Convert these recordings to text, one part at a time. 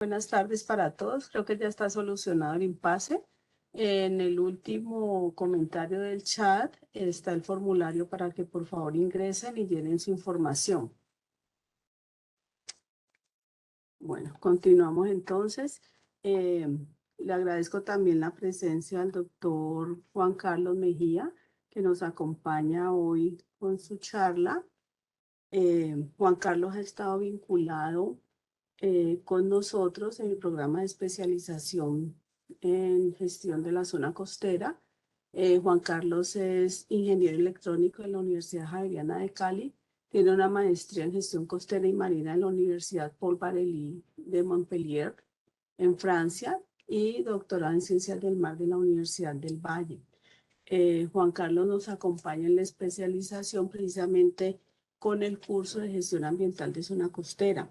Buenas tardes para todos. Creo que ya está solucionado el impasse. En el último comentario del chat está el formulario para que por favor ingresen y llenen su información. Bueno, continuamos entonces. Le agradezco también la presencia del doctor Juan Carlos Mejía, que nos acompaña hoy con su charla. Juan Carlos ha estado vinculado con nosotros en el programa de especialización en gestión de la zona costera. Juan Carlos es ingeniero electrónico de la Universidad Javeriana de Cali, tiene una maestría en gestión costera y marina en la Universidad Paul Valéry de Montpellier, en Francia, y doctorado en ciencias del mar de la Universidad del Valle. Juan Carlos nos acompaña en la especialización precisamente con el curso de gestión ambiental de zona costera,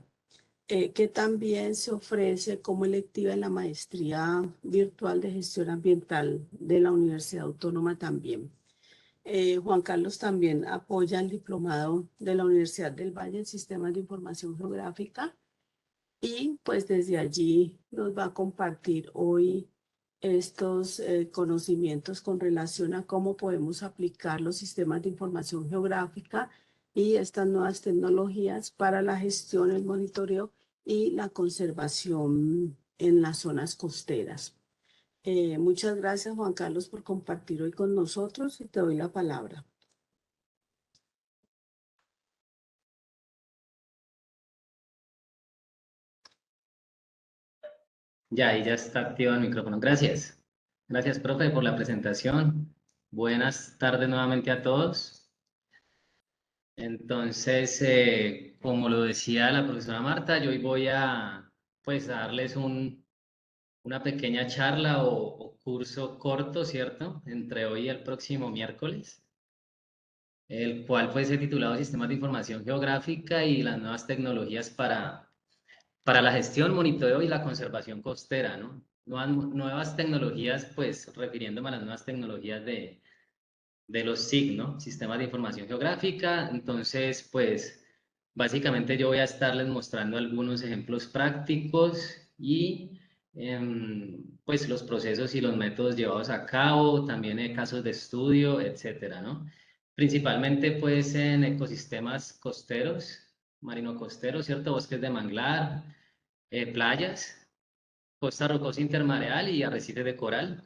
que también se ofrece como electiva en la maestría virtual de gestión ambiental de la Universidad Autónoma también. Juan Carlos también apoya el diplomado de la Universidad del Valle en Sistemas de Información Geográfica y pues desde allí nos va a compartir hoy estos conocimientos con relación a cómo podemos aplicar los sistemas de información geográfica y estas nuevas tecnologías para la gestión, el monitoreo y la conservación en las zonas costeras. Muchas gracias, Juan Carlos, por compartir hoy con nosotros y te doy la palabra. Ya, ahí ya está activado el micrófono. Gracias. Gracias, profe, por la presentación. Buenas tardes nuevamente a todos. Entonces, como lo decía la profesora Marta, yo hoy voy a, pues, a darles una pequeña charla o curso corto, ¿cierto? Entre hoy y el próximo miércoles, el cual pues he titulado Sistemas de Información Geográfica y las nuevas tecnologías para la gestión, monitoreo y la conservación costera, ¿no? Nuevas tecnologías, pues refiriéndome a las nuevas tecnologías de los SIG, ¿no? Sistemas de Información Geográfica. Entonces, pues básicamente yo voy a estarles mostrando algunos ejemplos prácticos y pues los procesos y los métodos llevados a cabo, también casos de estudio, etcétera, ¿no? Principalmente pues en ecosistemas costeros, marino-costeros, ¿cierto? Bosques de manglar, playas, costa rocosa intermareal y arrecifes de coral.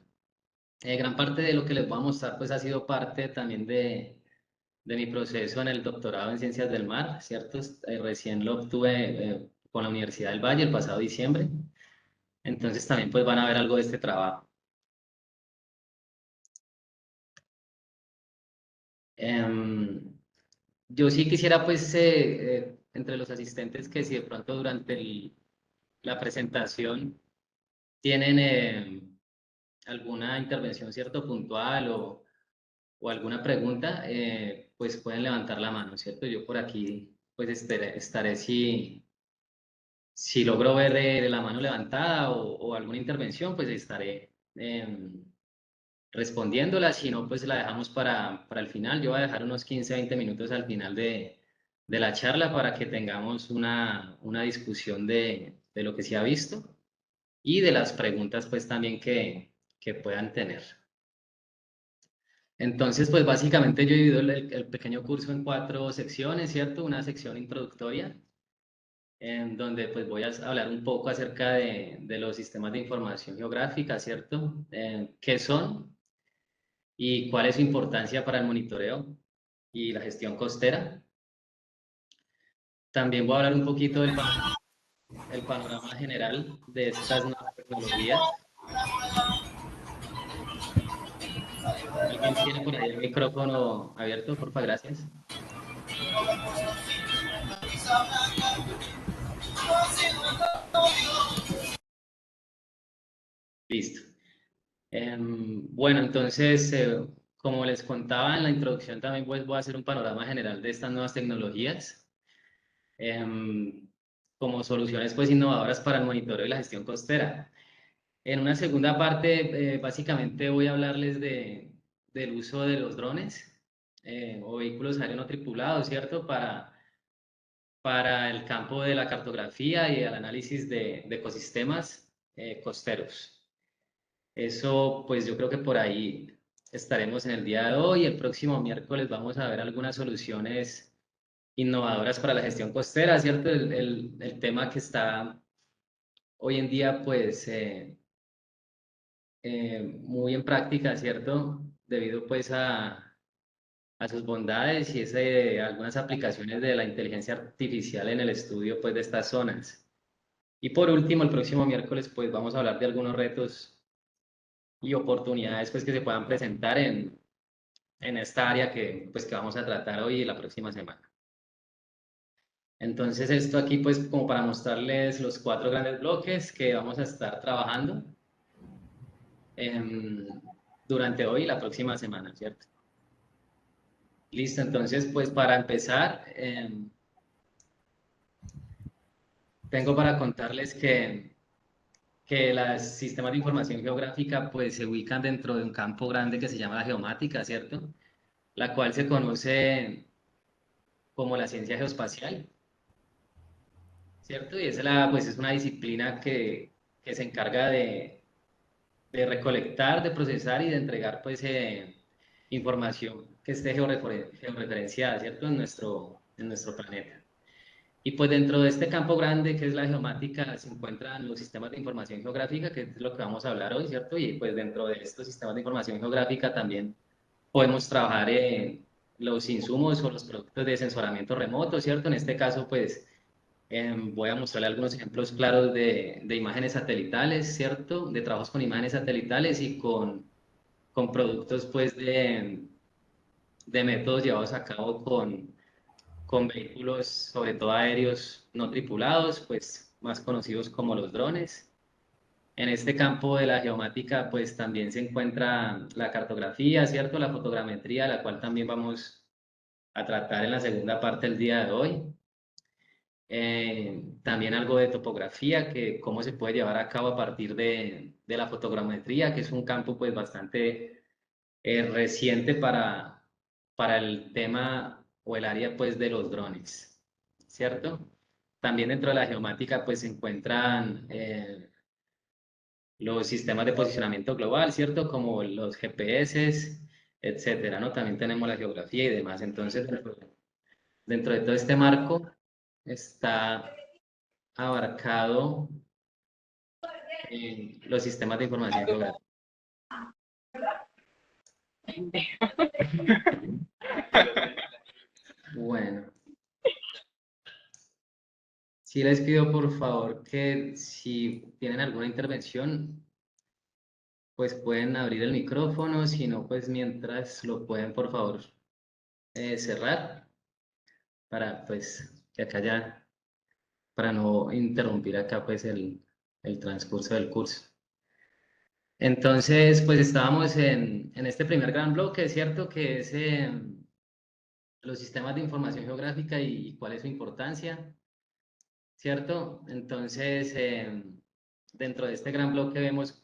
Gran parte de lo que les voy a mostrar pues ha sido parte también de mi proceso en el doctorado en Ciencias del Mar, ¿cierto? Recién lo obtuve con la Universidad del Valle el pasado diciembre. Entonces también pues van a ver algo de este trabajo. Yo sí quisiera pues entre los asistentes que si de pronto durante la presentación tienen alguna intervención, ¿cierto? Puntual o alguna pregunta, pues pueden levantar la mano, ¿cierto? Yo por aquí pues estaré si logro ver la mano levantada o alguna intervención, pues estaré respondiéndola. Si no, pues la dejamos para el final. Yo voy a dejar unos 15, 20 minutos al final de la charla para que tengamos una discusión de lo que se ha visto y de las preguntas pues también que puedan tener. Entonces, pues básicamente yo he dividido el pequeño curso en 4 secciones, ¿cierto? Una sección introductoria, en donde pues voy a hablar un poco acerca de los sistemas de información geográfica, ¿cierto? ¿Qué son y cuál es su importancia para el monitoreo y la gestión costera? También voy a hablar un poquito el panorama general de estas nuevas tecnologías. ¿Alguien tiene por ahí el micrófono abierto? Porfa, gracias. Listo. Bueno, entonces, como les contaba en la introducción, también pues voy a hacer un panorama general de estas nuevas tecnologías como soluciones pues innovadoras para el monitoreo y la gestión costera. En una segunda parte, básicamente voy a hablarles del uso de los drones o vehículos aéreos no tripulados, ¿cierto? para el campo de la cartografía y el análisis de ecosistemas costeros. Eso, pues yo creo que por ahí estaremos en el día de hoy. El próximo miércoles vamos a ver algunas soluciones innovadoras para la gestión costera, ¿cierto? El tema que está hoy en día, pues, muy en práctica, ¿cierto? Debido, pues, a sus bondades y algunas aplicaciones de la inteligencia artificial en el estudio, pues, de estas zonas. Y por último, el próximo miércoles, pues, vamos a hablar de algunos retos y oportunidades, pues, que se puedan presentar en esta área pues, que vamos a tratar hoy y la próxima semana. Entonces, esto aquí, pues, como para mostrarles los 4 grandes bloques que vamos a estar trabajando durante hoy y la próxima semana, ¿cierto? Listo, entonces, pues, para empezar, tengo para contarles que los sistemas de información geográfica, pues, se ubican dentro de un campo grande que se llama la geomática, ¿cierto? La cual se conoce como la ciencia geoespacial, ¿cierto? Y pues es una disciplina que se encarga de recolectar, de procesar y de entregar pues información que esté georreferenciada, ¿cierto? En nuestro planeta. Y pues dentro de este campo grande que es la geomática se encuentran los sistemas de información geográfica, que es lo que vamos a hablar hoy, ¿cierto? Y pues dentro de estos sistemas de información geográfica también podemos trabajar en los insumos o los productos de sensoramiento remoto, ¿cierto? En este caso pues voy a mostrarle algunos ejemplos claros de imágenes satelitales, ¿cierto? De trabajos con imágenes satelitales y con productos, pues, de métodos llevados a cabo con vehículos, sobre todo aéreos no tripulados, pues, más conocidos como los drones. En este campo de la geomática, pues, también se encuentra la cartografía, ¿cierto? La fotogrametría, la cual también vamos a tratar en la segunda parte del día de hoy. También algo de topografía, que cómo se puede llevar a cabo a partir de la fotogrametría, que es un campo pues bastante reciente para el tema o el área pues de los drones, ¿cierto? También dentro de la geomática pues se encuentran los sistemas de posicionamiento global, ¿cierto? Como los GPS, etcétera, ¿no? También tenemos la geografía y demás. Entonces, dentro de todo este marco está abarcado los sistemas de información geográfica. Bueno, sí les pido por favor que si tienen alguna intervención, pues pueden abrir el micrófono, si no, pues mientras lo pueden por favor cerrar para pues que acá ya, para no interrumpir acá pues el transcurso del curso. Entonces, pues estábamos en este primer gran bloque, ¿cierto? Que es los sistemas de información geográfica y cuál es su importancia, ¿cierto? Entonces, dentro de este gran bloque vemos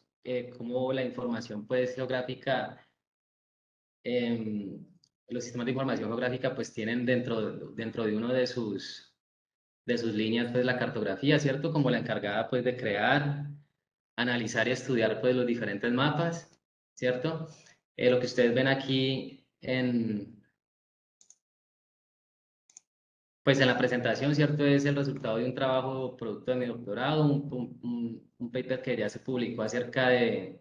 cómo la información pues, geográfica, los sistemas de información geográfica pues tienen dentro de uno de sus líneas pues la cartografía, ¿cierto? Como la encargada pues de crear, analizar y estudiar pues los diferentes mapas, ¿cierto? Lo que ustedes ven aquí pues en la presentación, ¿cierto? Es el resultado de un trabajo producto de mi doctorado, un paper que ya se publicó acerca de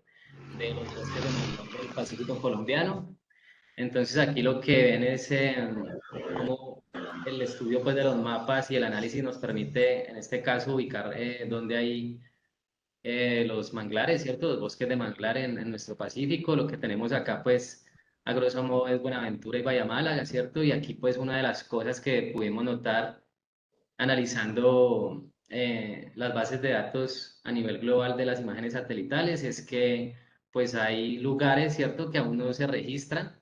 los bosques de mangrove del Pacífico colombiano. Entonces aquí lo que ven es cómo el estudio pues, de los mapas y el análisis nos permite, en este caso, ubicar dónde hay los manglares, ¿cierto? Los bosques de manglar en nuestro Pacífico. Lo que tenemos acá, pues, a grosso modo es Buenaventura y Bahía Málaga, ¿cierto? Y aquí, pues, una de las cosas que pudimos notar analizando las bases de datos a nivel global de las imágenes satelitales es que, pues, hay lugares, ¿cierto?, que aún no se registran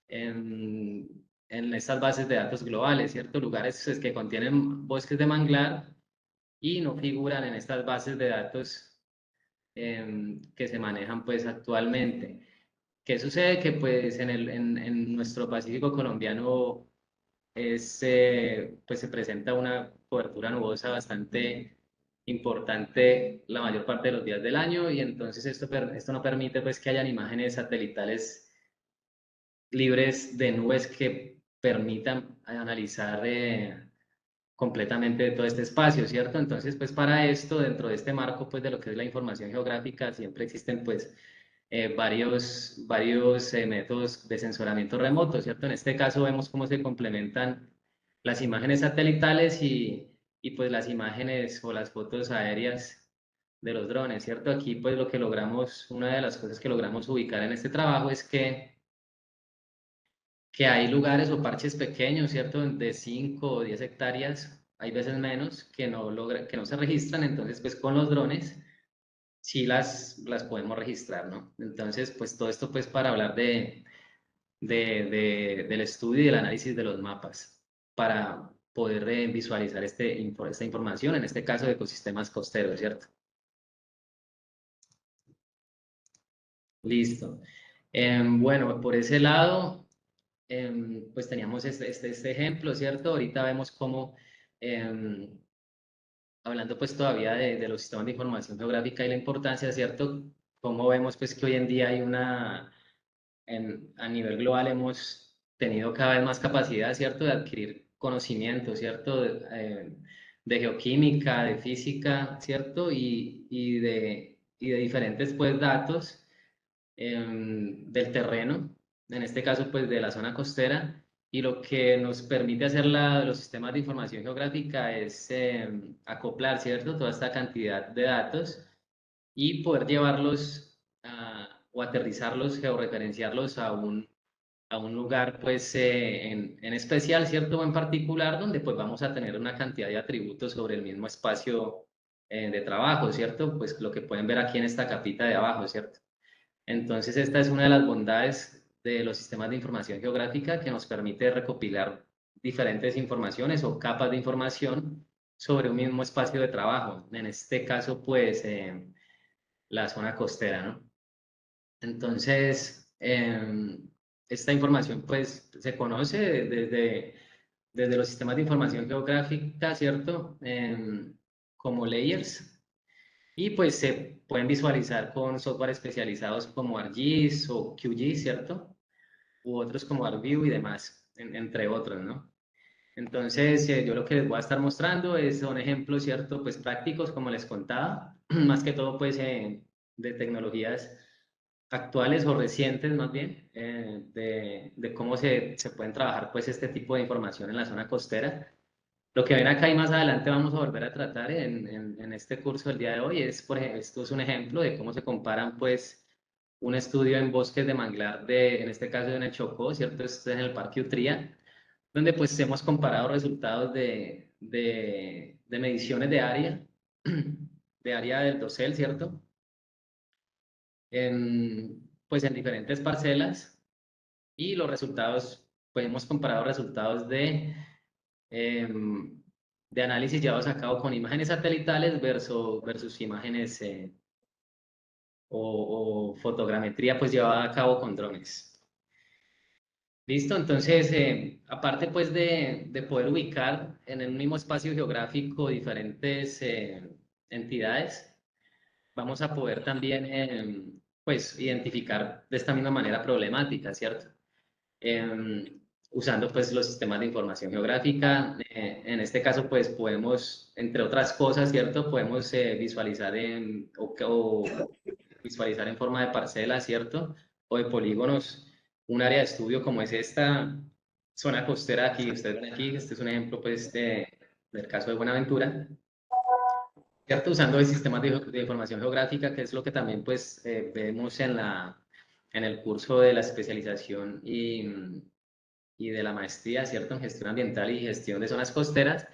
en estas bases de datos globales, ¿cierto? Lugares pues, que contienen bosques de manglar y no figuran en estas bases de datos que se manejan pues actualmente. ¿Qué sucede? Que pues en nuestro Pacífico colombiano pues se presenta una cobertura nubosa bastante importante la mayor parte de los días del año y entonces esto no permite pues que hayan imágenes satelitales libres de nubes que permitan analizar completamente todo este espacio, ¿cierto? Entonces, pues para esto, dentro de este marco, pues de lo que es la información geográfica, siempre existen pues varios métodos de sensoramiento remoto, ¿cierto? En este caso vemos cómo se complementan las imágenes satelitales y pues las imágenes o las fotos aéreas de los drones, ¿cierto? Aquí pues lo que logramos, una de las cosas que logramos ubicar en este trabajo es que hay lugares o parches pequeños, ¿cierto? De 5 o 10 hectáreas, hay veces menos, que no se registran, entonces pues con los drones sí las podemos registrar, ¿no? Entonces pues todo esto pues para hablar del estudio y del análisis de los mapas, para poder visualizar esta información, en este caso de ecosistemas costeros, ¿cierto? Listo. Bueno, por ese lado, pues teníamos este ejemplo, ¿cierto? Ahorita vemos cómo, em, hablando pues todavía de los sistemas de información geográfica y la importancia, ¿cierto? Cómo vemos pues que hoy en día hay a nivel global hemos tenido cada vez más capacidad, ¿cierto? De adquirir conocimiento, ¿cierto? De geoquímica, de física, ¿cierto? Y de diferentes pues datos del terreno, en este caso pues de la zona costera, y lo que nos permite hacer los sistemas de información geográfica es acoplar, ¿cierto? Toda esta cantidad de datos y poder llevarlos o aterrizarlos, georreferenciarlos a un lugar pues en especial, ¿cierto? O en particular, donde pues vamos a tener una cantidad de atributos sobre el mismo espacio de trabajo, ¿cierto? Pues lo que pueden ver aquí en esta capita de abajo, ¿cierto? Entonces, esta es una de las bondades de los sistemas de información geográfica que nos permite recopilar diferentes informaciones o capas de información sobre un mismo espacio de trabajo. En este caso, pues, la zona costera, ¿no? Entonces, esta información, pues, se conoce desde los sistemas de información geográfica, ¿cierto? Como layers. Y pues se pueden visualizar con software especializados como ArcGIS o QGIS, ¿cierto? U otros como ArcView y demás, entre otros, ¿no? Entonces, yo lo que les voy a estar mostrando son ejemplos, ¿cierto? Pues prácticos, como les contaba, más que todo, pues, de tecnologías actuales o recientes, más bien, de cómo se pueden trabajar, pues, este tipo de información en la zona costera. Lo que ven acá y más adelante vamos a volver a tratar en este curso del día de hoy es, por ejemplo, esto es un ejemplo de cómo se comparan, pues, un estudio en bosques de manglar en este caso en el Chocó, ¿cierto? Esto es en el Parque Utría, donde pues hemos comparado resultados de mediciones de área del dosel, ¿cierto? Pues en diferentes parcelas y los resultados, pues hemos comparado resultados em, de análisis llevados a cabo con imágenes satelitales versus imágenes o fotogrametría pues llevada a cabo con drones. Listo, entonces, aparte pues de poder ubicar en el mismo espacio geográfico diferentes entidades, vamos a poder también pues identificar de esta misma manera problemáticas, ¿cierto? Usando pues los sistemas de información geográfica. En este caso pues podemos, entre otras cosas, ¿cierto? Podemos o visualizar en forma de parcelas, ¿cierto? O de polígonos un área de estudio como es esta zona costera aquí. Ustedes ven aquí, este es un ejemplo pues del caso de Buenaventura, ¿cierto? Usando el sistema de información geográfica, que es lo que también pues vemos en el curso de la especialización y de la maestría, ¿cierto? En gestión ambiental y gestión de zonas costeras.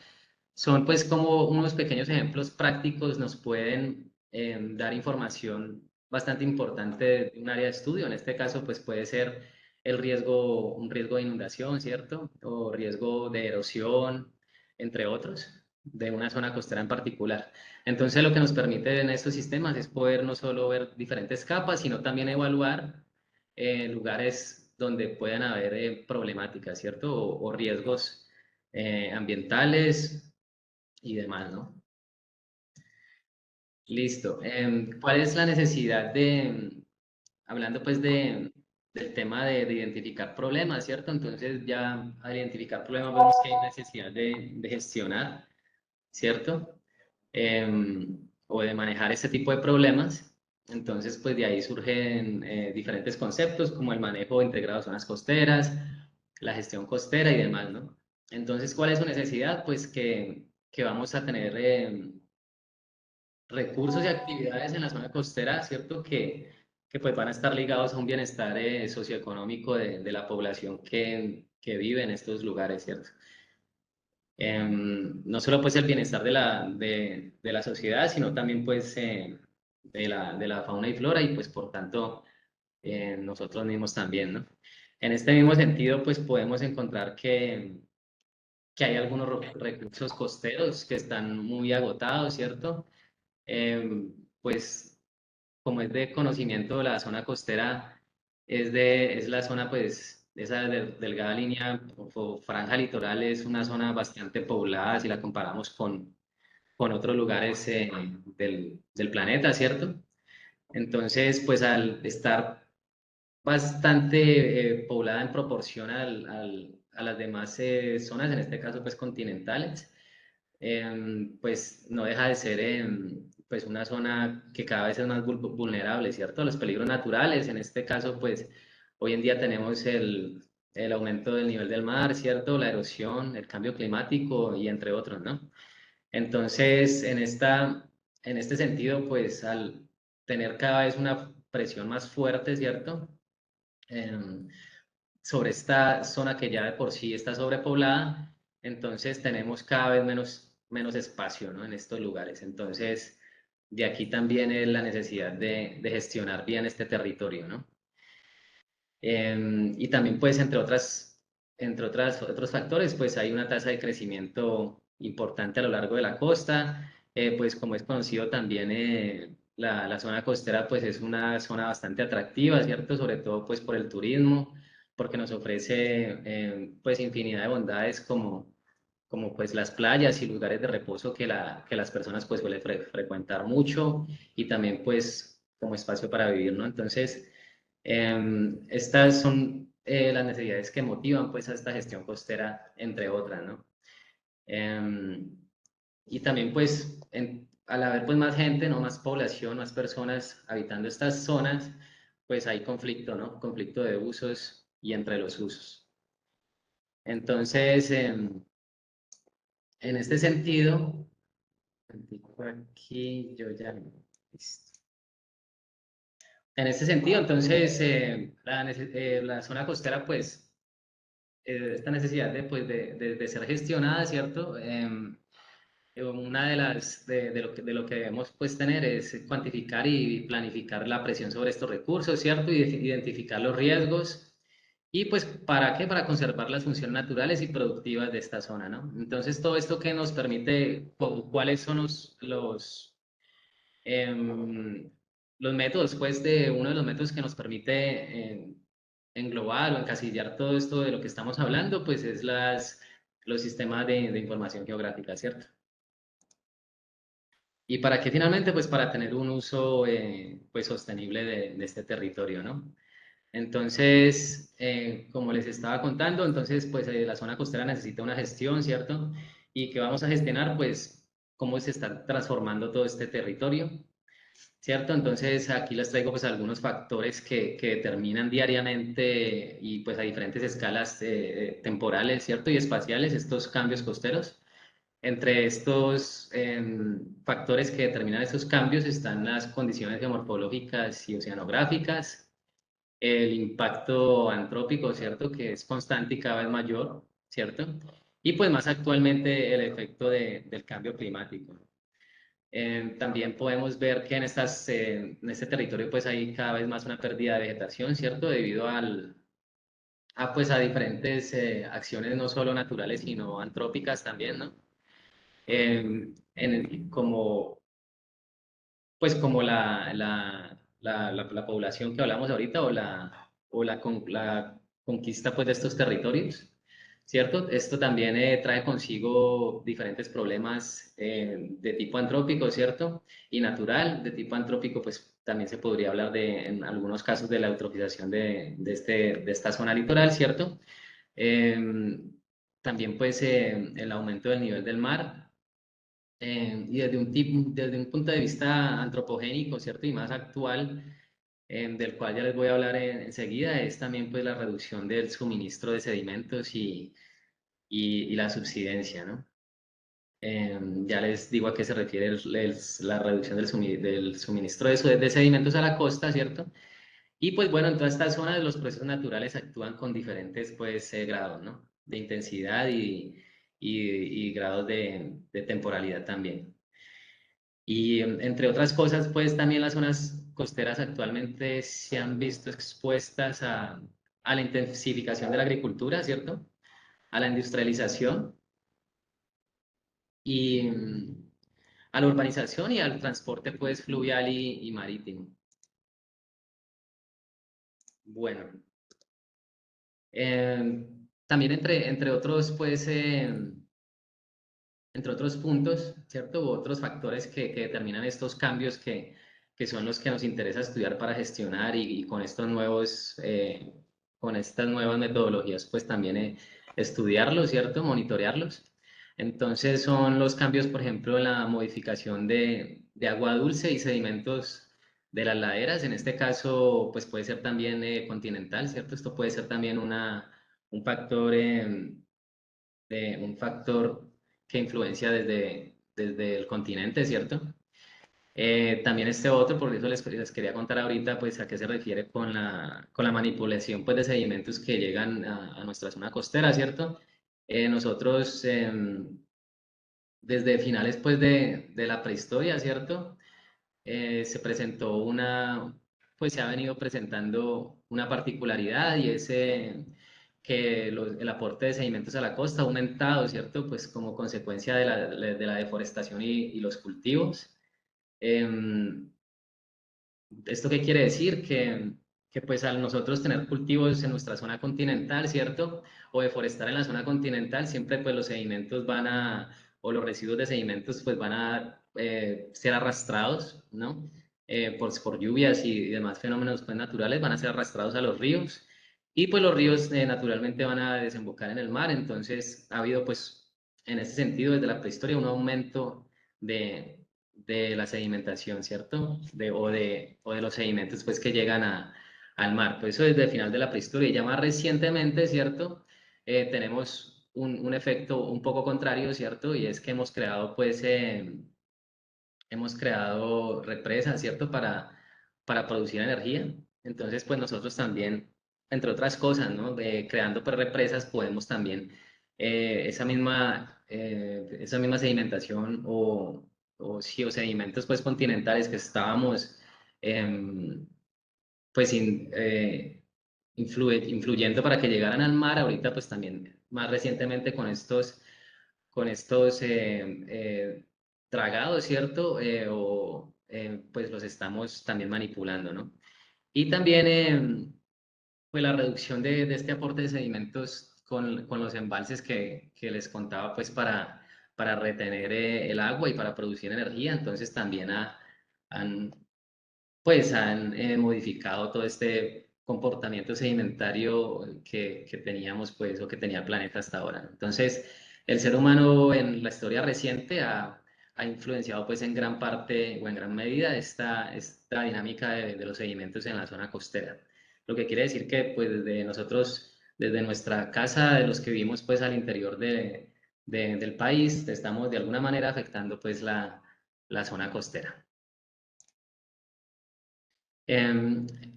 Son pues como unos pequeños ejemplos prácticos, nos pueden dar información bastante importante de un área de estudio. En este caso pues puede ser un riesgo de inundación, ¿cierto? O riesgo de erosión, entre otros, de una zona costera en particular. Entonces lo que nos permite en estos sistemas es poder no solo ver diferentes capas, sino también evaluar lugares donde puedan haber problemáticas, ¿cierto? O riesgos ambientales y demás, ¿no? Listo. ¿Cuál es la necesidad hablando pues del tema de identificar problemas, ¿cierto? Entonces ya al identificar problemas vemos que hay necesidad de gestionar, ¿cierto? O de manejar ese tipo de problemas. Entonces, pues de ahí surgen diferentes conceptos como el manejo integrado de zonas costeras, la gestión costera y demás, ¿no? Entonces, ¿cuál es su necesidad? Pues que vamos a tener recursos y actividades en la zona costera, ¿cierto? Que pues van a estar ligados a un bienestar socioeconómico de la población que vive en estos lugares, ¿cierto? No solo pues el bienestar de la sociedad, sino también pues de la fauna y flora y pues por tanto nosotros mismos también, ¿no? En este mismo sentido pues podemos encontrar que hay algunos recursos costeros que están muy agotados, ¿cierto? Pues como es de conocimiento, la zona costera es la zona, pues, esa delgada línea o franja litoral es una zona bastante poblada si la comparamos con otros lugares del planeta, ¿cierto? Entonces, pues al estar bastante poblada en proporción a las demás zonas, en este caso, pues, continentales, pues no deja de ser pues una zona que cada vez es más vulnerable, ¿cierto? A los peligros naturales, en este caso, pues hoy en día tenemos el aumento del nivel del mar, ¿cierto? La erosión, el cambio climático y entre otros, ¿no? Entonces, en este sentido, pues al tener cada vez una presión más fuerte, ¿cierto? Em, sobre esta zona que ya de por sí está sobrepoblada, entonces tenemos cada vez menos espacio, ¿no? En estos lugares. Entonces, de aquí también es la necesidad de gestionar bien este territorio, ¿no? Y también, pues, otros factores, pues hay una tasa de crecimiento importante a lo largo de la costa, pues como es conocido también, la zona costera, pues es una zona bastante atractiva, ¿cierto? Sobre todo, pues, por el turismo, porque nos ofrece, pues, infinidad de bondades como pues las playas y lugares de reposo que las personas pues suelen frecuentar mucho y también pues como espacio para vivir, ¿no? Entonces, estas son las necesidades que motivan pues a esta gestión costera, entre otras, ¿no? Em, y también pues al haber pues más gente, ¿no? Más población, más personas habitando estas zonas, pues hay conflicto, ¿no? Conflicto de usos y entre los usos. Entonces, en este sentido, aquí yo ya... listo. En este sentido, entonces, la zona costera, pues, esta necesidad de ser gestionada, ¿cierto? Una de de lo que debemos pues tener es cuantificar y planificar la presión sobre estos recursos, ¿cierto? Y identificar los riesgos. ¿Y pues para qué? Para conservar las funciones naturales y productivas de esta zona, ¿no? Entonces, todo esto que nos permite, ¿cuáles son em, los métodos? Pues uno de los métodos que nos permite englobar o encasillar todo esto de lo que estamos hablando, pues es los sistemas de información geográfica, ¿cierto? ¿Y para qué finalmente? Pues para tener un uso pues sostenible de este territorio, ¿no? Entonces, como les estaba contando, entonces pues la zona costera necesita una gestión, ¿cierto? Y que vamos a gestionar pues cómo se está transformando todo este territorio, ¿cierto? Entonces aquí les traigo pues algunos factores que determinan diariamente y pues a diferentes escalas temporales, ¿cierto? Y espaciales estos cambios costeros. Entre estos factores que determinan estos cambios están las condiciones geomorfológicas y oceanográficas, el impacto antrópico, ¿cierto? Que es constante y cada vez mayor, ¿cierto? Y pues más actualmente el efecto del cambio climático. También podemos ver que en este territorio pues hay cada vez más una pérdida de vegetación, ¿cierto? Debido pues a diferentes acciones no solo naturales, sino antrópicas también, ¿no? Como, pues como la población que hablamos ahorita o la conquista pues de estos territorios, ¿cierto? Esto también trae consigo diferentes problemas de tipo antrópico, ¿cierto? Y natural. De tipo antrópico, pues también se podría hablar en algunos casos de la eutrofización de esta zona litoral, ¿cierto? También pues el aumento del nivel del mar y desde un punto de vista antropogénico, ¿cierto? Y más actual, del cual ya les voy a hablar enseguida, es también pues la reducción del suministro de sedimentos y la subsidencia, ¿no? Ya les digo a qué se refiere la reducción del suministro de sedimentos a la costa, ¿cierto? Y pues bueno, en todas estas zonas los procesos naturales actúan con diferentes pues grados, ¿no? De intensidad y grados de temporalidad también. Y entre otras cosas, pues también las zonas costeras actualmente se han visto expuestas a la intensificación de la agricultura, ¿cierto? A la industrialización y a la urbanización y al transporte pues fluvial y marítimo. Bueno, también entre otros pues entre otros puntos, ¿cierto? U otros factores que determinan estos cambios que son los que nos interesa estudiar para gestionar y con estos nuevos, con estas nuevas metodologías, pues también estudiarlos, ¿cierto? Monitorearlos. Entonces son los cambios, por ejemplo, en la modificación de agua dulce y sedimentos de las laderas. En este caso, pues puede ser también continental, ¿cierto? Esto puede ser también un factor un factor que influencia desde el continente, ¿cierto? También este otro, por eso les quería contar ahorita, pues, a qué se refiere con la manipulación, pues, de sedimentos que llegan a nuestra zona costera, ¿cierto? Nosotros, desde finales, pues, de la prehistoria, ¿cierto? Se presentó pues se ha venido presentando una particularidad y es que el aporte de sedimentos a la costa ha aumentado, ¿cierto? Pues como consecuencia de la deforestación y los cultivos. Em, ¿Esto qué quiere decir? Que pues al nosotros tener cultivos en nuestra zona continental, ¿cierto? O deforestar en la zona continental, siempre pues los sedimentos o los residuos de sedimentos pues van a ser arrastrados, ¿no? Por lluvias y demás fenómenos pues naturales, van a ser arrastrados a los ríos y pues los ríos naturalmente van a desembocar en el mar, entonces ha habido pues en ese sentido desde la prehistoria un aumento de la sedimentación, ¿cierto? O de los sedimentos pues, que llegan al mar. Pues eso desde el final de la prehistoria. Y ya más recientemente, ¿cierto? Tenemos un efecto un poco contrario, ¿cierto? Y es que hemos creado represas, ¿cierto? Para producir energía. Entonces, pues nosotros también, entre otras cosas, ¿no? Creando pues, represas podemos también esa misma sedimentación sí, o sedimentos pues continentales que estábamos pues influyendo para que llegaran al mar, ahorita pues también más recientemente con estos tragados, ¿cierto? Pues los estamos también manipulando, ¿no? Y también pues la reducción de este aporte de sedimentos con los embalses que les contaba, pues para retener el agua y para producir energía, entonces también han, pues han modificado todo este comportamiento sedimentario que teníamos, pues, o que tenía el planeta hasta ahora. Entonces, el ser humano en la historia reciente ha influenciado, pues, en gran parte o en gran medida esta dinámica de los sedimentos en la zona costera. Lo que quiere decir que, pues, desde nuestra casa, de los que vivimos, pues, al interior del país, estamos de alguna manera afectando, pues, la zona costera.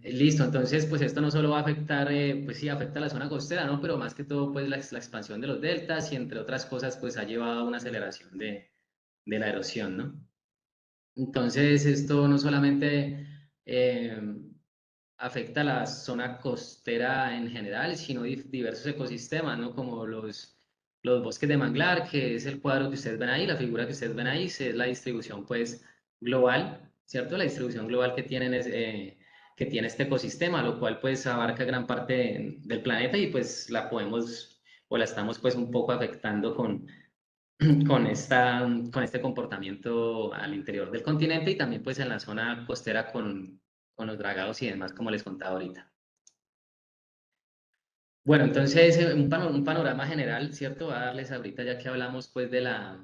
Listo, entonces pues esto no solo va a afectar, pues sí, afecta a la zona costera, ¿no? Pero más que todo pues la expansión de los deltas y entre otras cosas pues ha llevado a una aceleración de la erosión, ¿no? Entonces esto no solamente afecta a la zona costera en general, sino diversos ecosistemas, ¿no? Como los bosques de manglar, que es el cuadro que ustedes ven ahí, la figura que ustedes ven ahí, es la distribución pues global, ¿cierto? La distribución global que tiene este ecosistema, lo cual pues abarca gran parte del planeta y pues o la estamos pues un poco afectando con este comportamiento al interior del continente y también pues en la zona costera con los dragados y demás, como les contaba ahorita. Bueno, entonces un panorama general, ¿cierto? Voy a darles ahorita ya que hablamos pues de la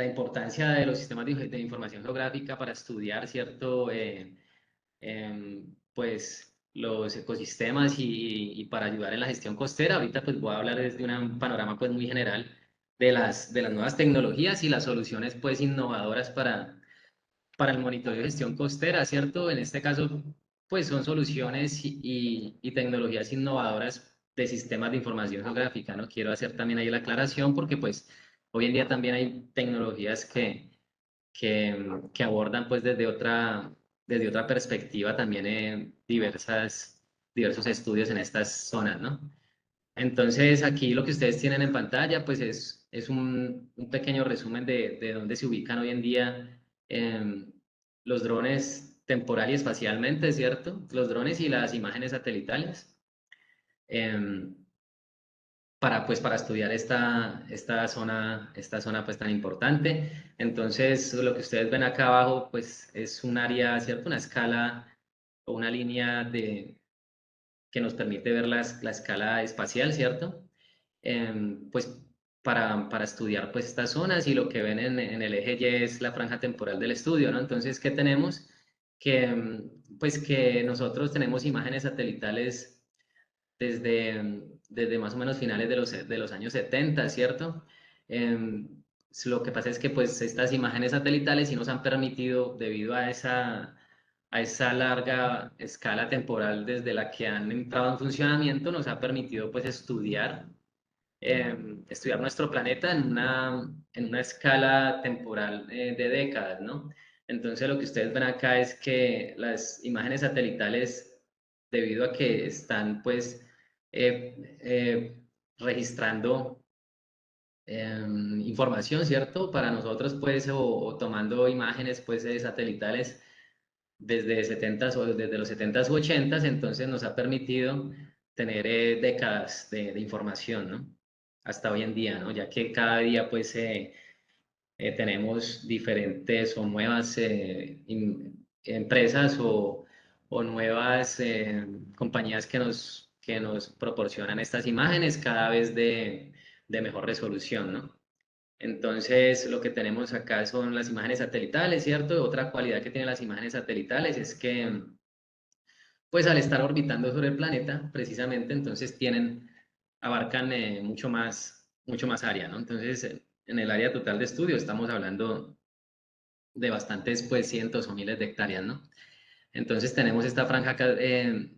importancia de los sistemas de información geográfica para estudiar, ¿cierto? Pues los ecosistemas y para ayudar en la gestión costera. Ahorita pues voy a hablar desde un panorama pues muy general de las nuevas tecnologías y las soluciones pues innovadoras para el monitoreo de gestión costera, ¿cierto? En este caso pues son soluciones y tecnologías innovadoras de sistemas de información geográfica, ¿no? Quiero hacer también ahí la aclaración porque pues hoy en día también hay tecnologías que abordan pues desde otra perspectiva también diversos estudios en estas zonas, ¿no? Entonces aquí lo que ustedes tienen en pantalla pues es un pequeño resumen de dónde se ubican hoy en día los drones temporal y espacialmente, ¿cierto? Los drones y las imágenes satelitales. em, para estudiar esta zona pues tan importante. Entonces, lo que ustedes ven acá abajo, pues es un área, ¿cierto? Una escala o una línea que nos permite ver la escala espacial, ¿cierto? Pues para estudiar pues estas zonas y lo que ven en el eje Y es la franja temporal del estudio, ¿no? Entonces, ¿qué tenemos? Pues que nosotros tenemos imágenes satelitales desde más o menos finales de los años 70, ¿cierto? Em, lo que pasa es que pues estas imágenes satelitales sí nos han permitido, debido a esa larga escala temporal desde la que han entrado en funcionamiento, nos ha permitido pues estudiar nuestro planeta en una escala temporal de décadas, ¿no? Entonces lo que ustedes ven acá es que las imágenes satelitales, debido a que están pues registrando información, ¿cierto? Para nosotros pues o tomando imágenes pues satelitales desde 70 o desde los 70s u 80s, entonces nos ha permitido tener décadas de información, ¿no? Hasta hoy en día, ¿no? Ya que cada día pues tenemos diferentes o nuevas empresas o nuevas compañías que nos proporcionan estas imágenes cada vez de mejor resolución, ¿no? Entonces, lo que tenemos acá son las imágenes satelitales, ¿cierto? Otra cualidad que tienen las imágenes satelitales es que, pues al estar orbitando sobre el planeta, precisamente, entonces abarcan mucho más área, ¿no? Entonces, en el área total de estudio estamos hablando de bastantes, pues, cientos o miles de hectáreas, ¿no? Entonces tenemos esta franja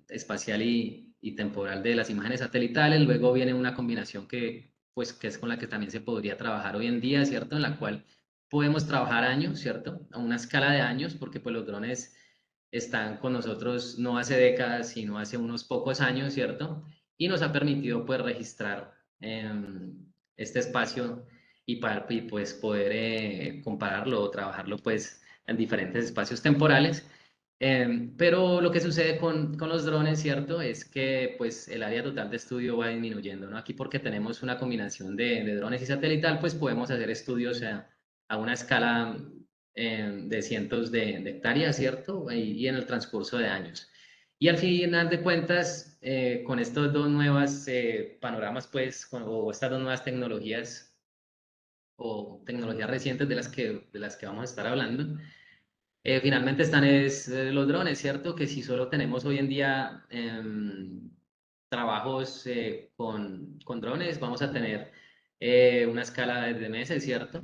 espacial y temporal de las imágenes satelitales, luego viene una combinación pues, que es con la que también se podría trabajar hoy en día, ¿cierto? En la cual podemos trabajar años, ¿cierto? A una escala de años, porque pues los drones están con nosotros no hace décadas, sino hace unos pocos años, ¿cierto? Y nos ha permitido pues registrar este espacio y pues poder compararlo o trabajarlo pues en diferentes espacios temporales. Pero lo que sucede con los drones, ¿cierto? Es que pues el área total de estudio va disminuyendo, ¿no? Aquí porque tenemos una combinación de drones y satelital, pues podemos hacer estudios a una escala de cientos de hectáreas, ¿cierto? Y en el transcurso de años. Y al final de cuentas, con estas dos nuevas panoramas, pues, o estas dos nuevas tecnologías o tecnologías recientes de las que vamos a estar hablando, finalmente están los drones, ¿cierto? Que si solo tenemos hoy en día trabajos con drones, vamos a tener una escala de meses, ¿cierto?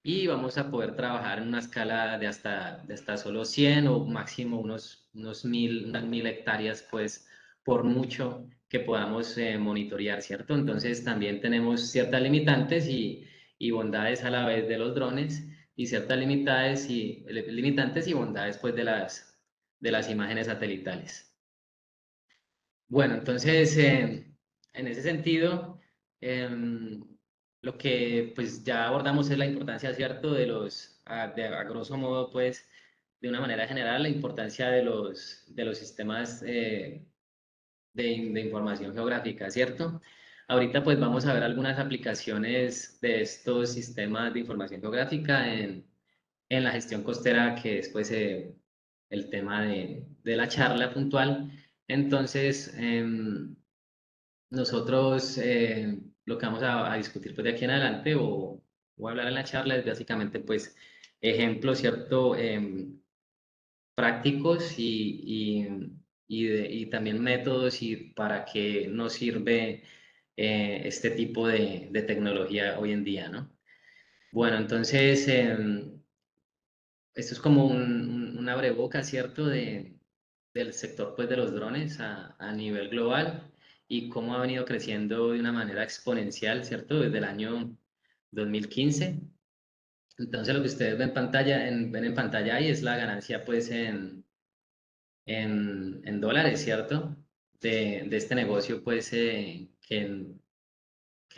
Y vamos a poder trabajar en una escala de hasta solo 100 o máximo unas 1000 hectáreas, pues por mucho que podamos monitorear, ¿cierto? Entonces también tenemos ciertas limitantes y bondades a la vez de los drones y ciertas limitantes y bondades pues de las imágenes satelitales. Bueno, entonces en ese sentido, em, lo que pues ya abordamos es la importancia, ¿cierto? A grosso modo pues de una manera general, la importancia de los sistemas de información geográfica, ¿cierto? Ahorita pues vamos a ver algunas aplicaciones de estos sistemas de información geográfica en la gestión costera, que es pues el tema de la charla puntual. Entonces, nosotros lo que vamos a discutir pues de aquí en adelante o hablar en la charla es básicamente pues ejemplos, ¿cierto? Prácticos y también métodos y para qué nos sirve este tipo de tecnología hoy en día, ¿no? Bueno, entonces, esto es como un abrebocas, ¿cierto? Del sector pues, de los drones a nivel global y cómo ha venido creciendo de una manera exponencial, ¿cierto? Desde el año 2015. Entonces, lo que ustedes ven ven en pantalla ahí es la ganancia pues en dólares, ¿cierto? De este negocio, pues, que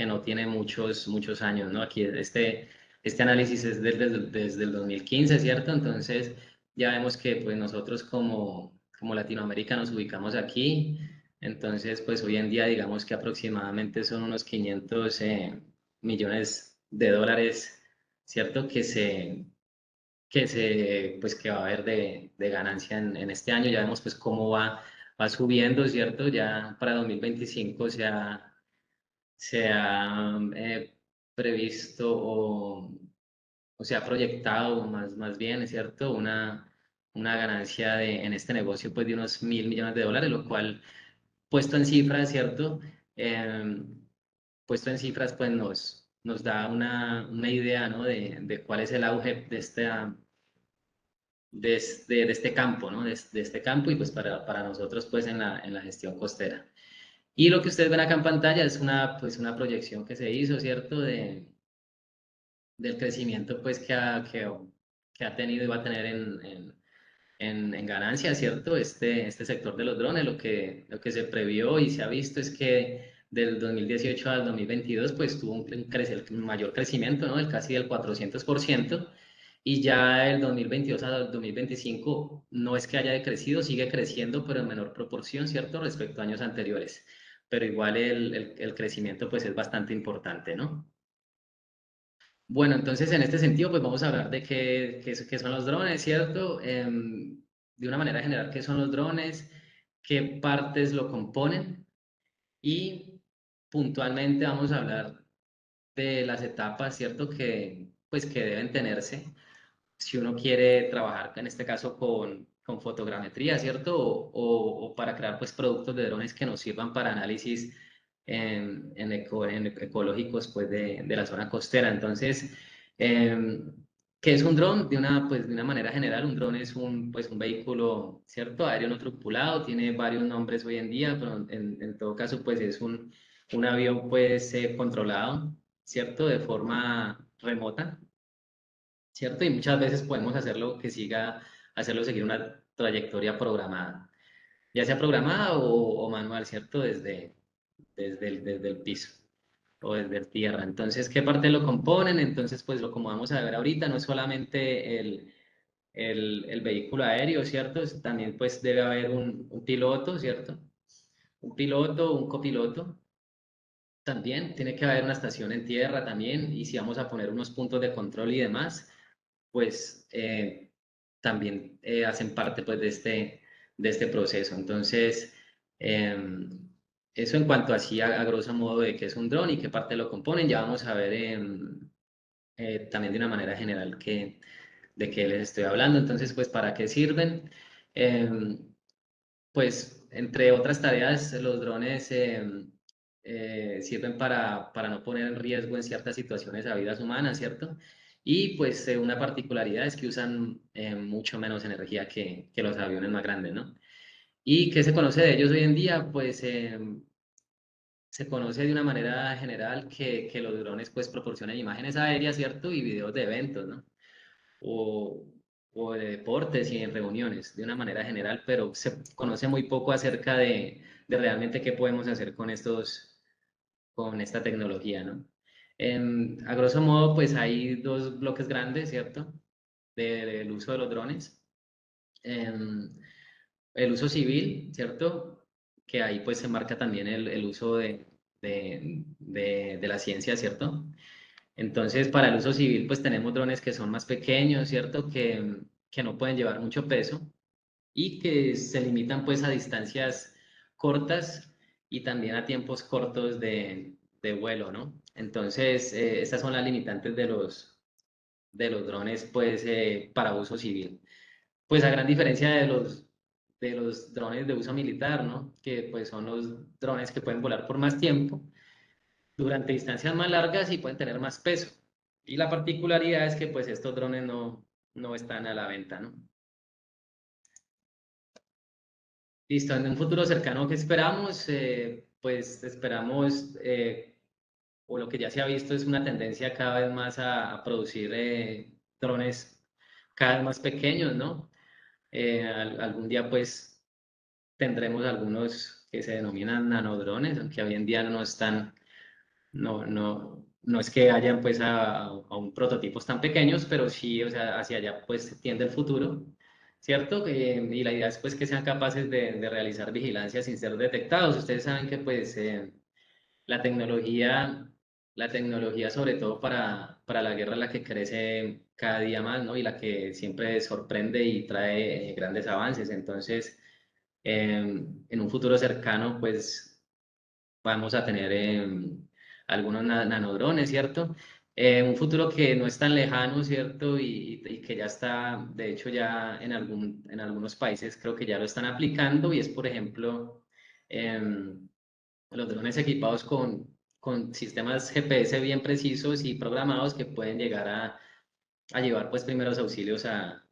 no tiene muchos años, ¿no? Aquí este análisis es desde el 2015, ¿cierto? Entonces, ya vemos que, pues, nosotros como Latinoamérica nos ubicamos aquí. Entonces, pues, hoy en día, digamos que aproximadamente son unos 500 millones de dólares, ¿cierto? Pues que va a haber de ganancia en este año. Ya vemos pues cómo va subiendo, ¿cierto? Ya para 2025 se ha previsto o se ha proyectado más bien, ¿es cierto? Una ganancia en este negocio pues de unos 1.000 millones de dólares, lo cual puesto en cifras, ¿cierto? Puesto en cifras pues nos da una idea, ¿no? De cuál es el auge de este campo, ¿no? De este campo y pues para nosotros pues en la gestión costera. Y lo que ustedes ven acá en pantalla es pues una proyección que se hizo, ¿cierto? Del crecimiento pues que ha tenido y va a tener en ganancia, ¿cierto? Este sector de los drones, lo que se previó y se ha visto es que del 2018 al 2022 pues tuvo un mayor crecimiento, ¿no? Casi del 400%. Y ya el 2022 al 2025 no es que haya decrecido, sigue creciendo, pero en menor proporción, ¿cierto? Respecto a años anteriores. Pero igual el crecimiento pues es bastante importante, ¿no? Bueno, entonces en este sentido pues vamos a hablar de qué son los drones, ¿cierto? De una manera general, ¿qué son los drones? ¿Qué partes lo componen? Y puntualmente vamos a hablar de las etapas, ¿cierto? Pues que deben tenerse si uno quiere trabajar, en este caso, con fotogrametría, ¿cierto? O para crear pues, productos de drones que nos sirvan para análisis en ecológicos pues, de la zona costera. Entonces, ¿qué es un dron? Pues, de una manera general, un dron es pues, un vehículo, ¿cierto? Aéreo no tripulado, tiene varios nombres hoy en día, pero en todo caso, pues es un avión pues, controlado, ¿cierto? De forma remota, ¿cierto? Y muchas veces podemos hacerlo seguir una trayectoria programada, ya sea programada o manual, ¿cierto? Desde el piso o desde el tierra. Entonces, ¿qué parte lo componen? Entonces, pues lo como vamos a ver ahorita, no es solamente el vehículo aéreo, ¿cierto? También pues debe haber un piloto, ¿cierto? Un piloto, un copiloto. También tiene que haber una estación en tierra también, y si vamos a poner unos puntos de control y demás, pues también hacen parte pues de este proceso. Entonces, eso en cuanto así a grosso modo de qué es un dron y qué parte lo componen, ya vamos a ver también de una manera general de qué les estoy hablando. Entonces, pues, ¿para qué sirven? Pues, entre otras tareas, los drones sirven para no poner en riesgo en ciertas situaciones a vidas humanas, ¿cierto? Y pues una particularidad es que usan mucho menos energía que los aviones más grandes, ¿no? ¿Y qué se conoce de ellos hoy en día? Pues se conoce de una manera general que los drones pues proporcionan imágenes aéreas, ¿cierto? Y videos de eventos, ¿no? o, o de deportes y en reuniones, de una manera general, pero se conoce muy poco acerca de realmente qué podemos hacer con esta tecnología, ¿no? A grosso modo, pues hay dos bloques grandes, ¿cierto? Del uso de los drones. Em, el uso civil, ¿cierto? Que ahí pues se marca también el uso de la ciencia, ¿cierto? Entonces, para el uso civil, pues tenemos drones que son más pequeños, ¿cierto? Que no pueden llevar mucho peso y que se limitan pues a distancias cortas y también a tiempos cortos de vuelo, ¿no? Entonces, estas son las limitantes de los drones pues para uso civil. Pues a gran diferencia de los drones de uso militar, ¿no? Que pues son los drones que pueden volar por más tiempo, durante distancias más largas y pueden tener más peso. Y la particularidad es que pues estos drones no están a la venta, ¿no? Listo, en un futuro cercano, ¿qué esperamos? Pues esperamos, o lo que ya se ha visto es una tendencia cada vez más a producir drones cada vez más pequeños, ¿no? Algún día pues tendremos algunos que se denominan nanodrones, aunque hoy en día no están, no es que hayan pues aún prototipos tan pequeños, pero sí, o sea, hacia allá pues tiende el futuro, ¿cierto? Y la idea es pues que sean capaces de realizar vigilancia sin ser detectados. Ustedes saben que pues la tecnología, la tecnología sobre todo para la guerra, la que crece cada día más, ¿no? Y la que siempre sorprende y trae grandes avances. Entonces, en un futuro cercano, pues vamos a tener algunos nanodrones, ¿cierto? Un futuro que no es tan lejano, ¿cierto? Y que ya está, de hecho, ya en algunos países creo que ya lo están aplicando y es, por ejemplo, em, los drones equipados con sistemas GPS bien precisos y programados que pueden llegar a llevar pues primeros auxilios a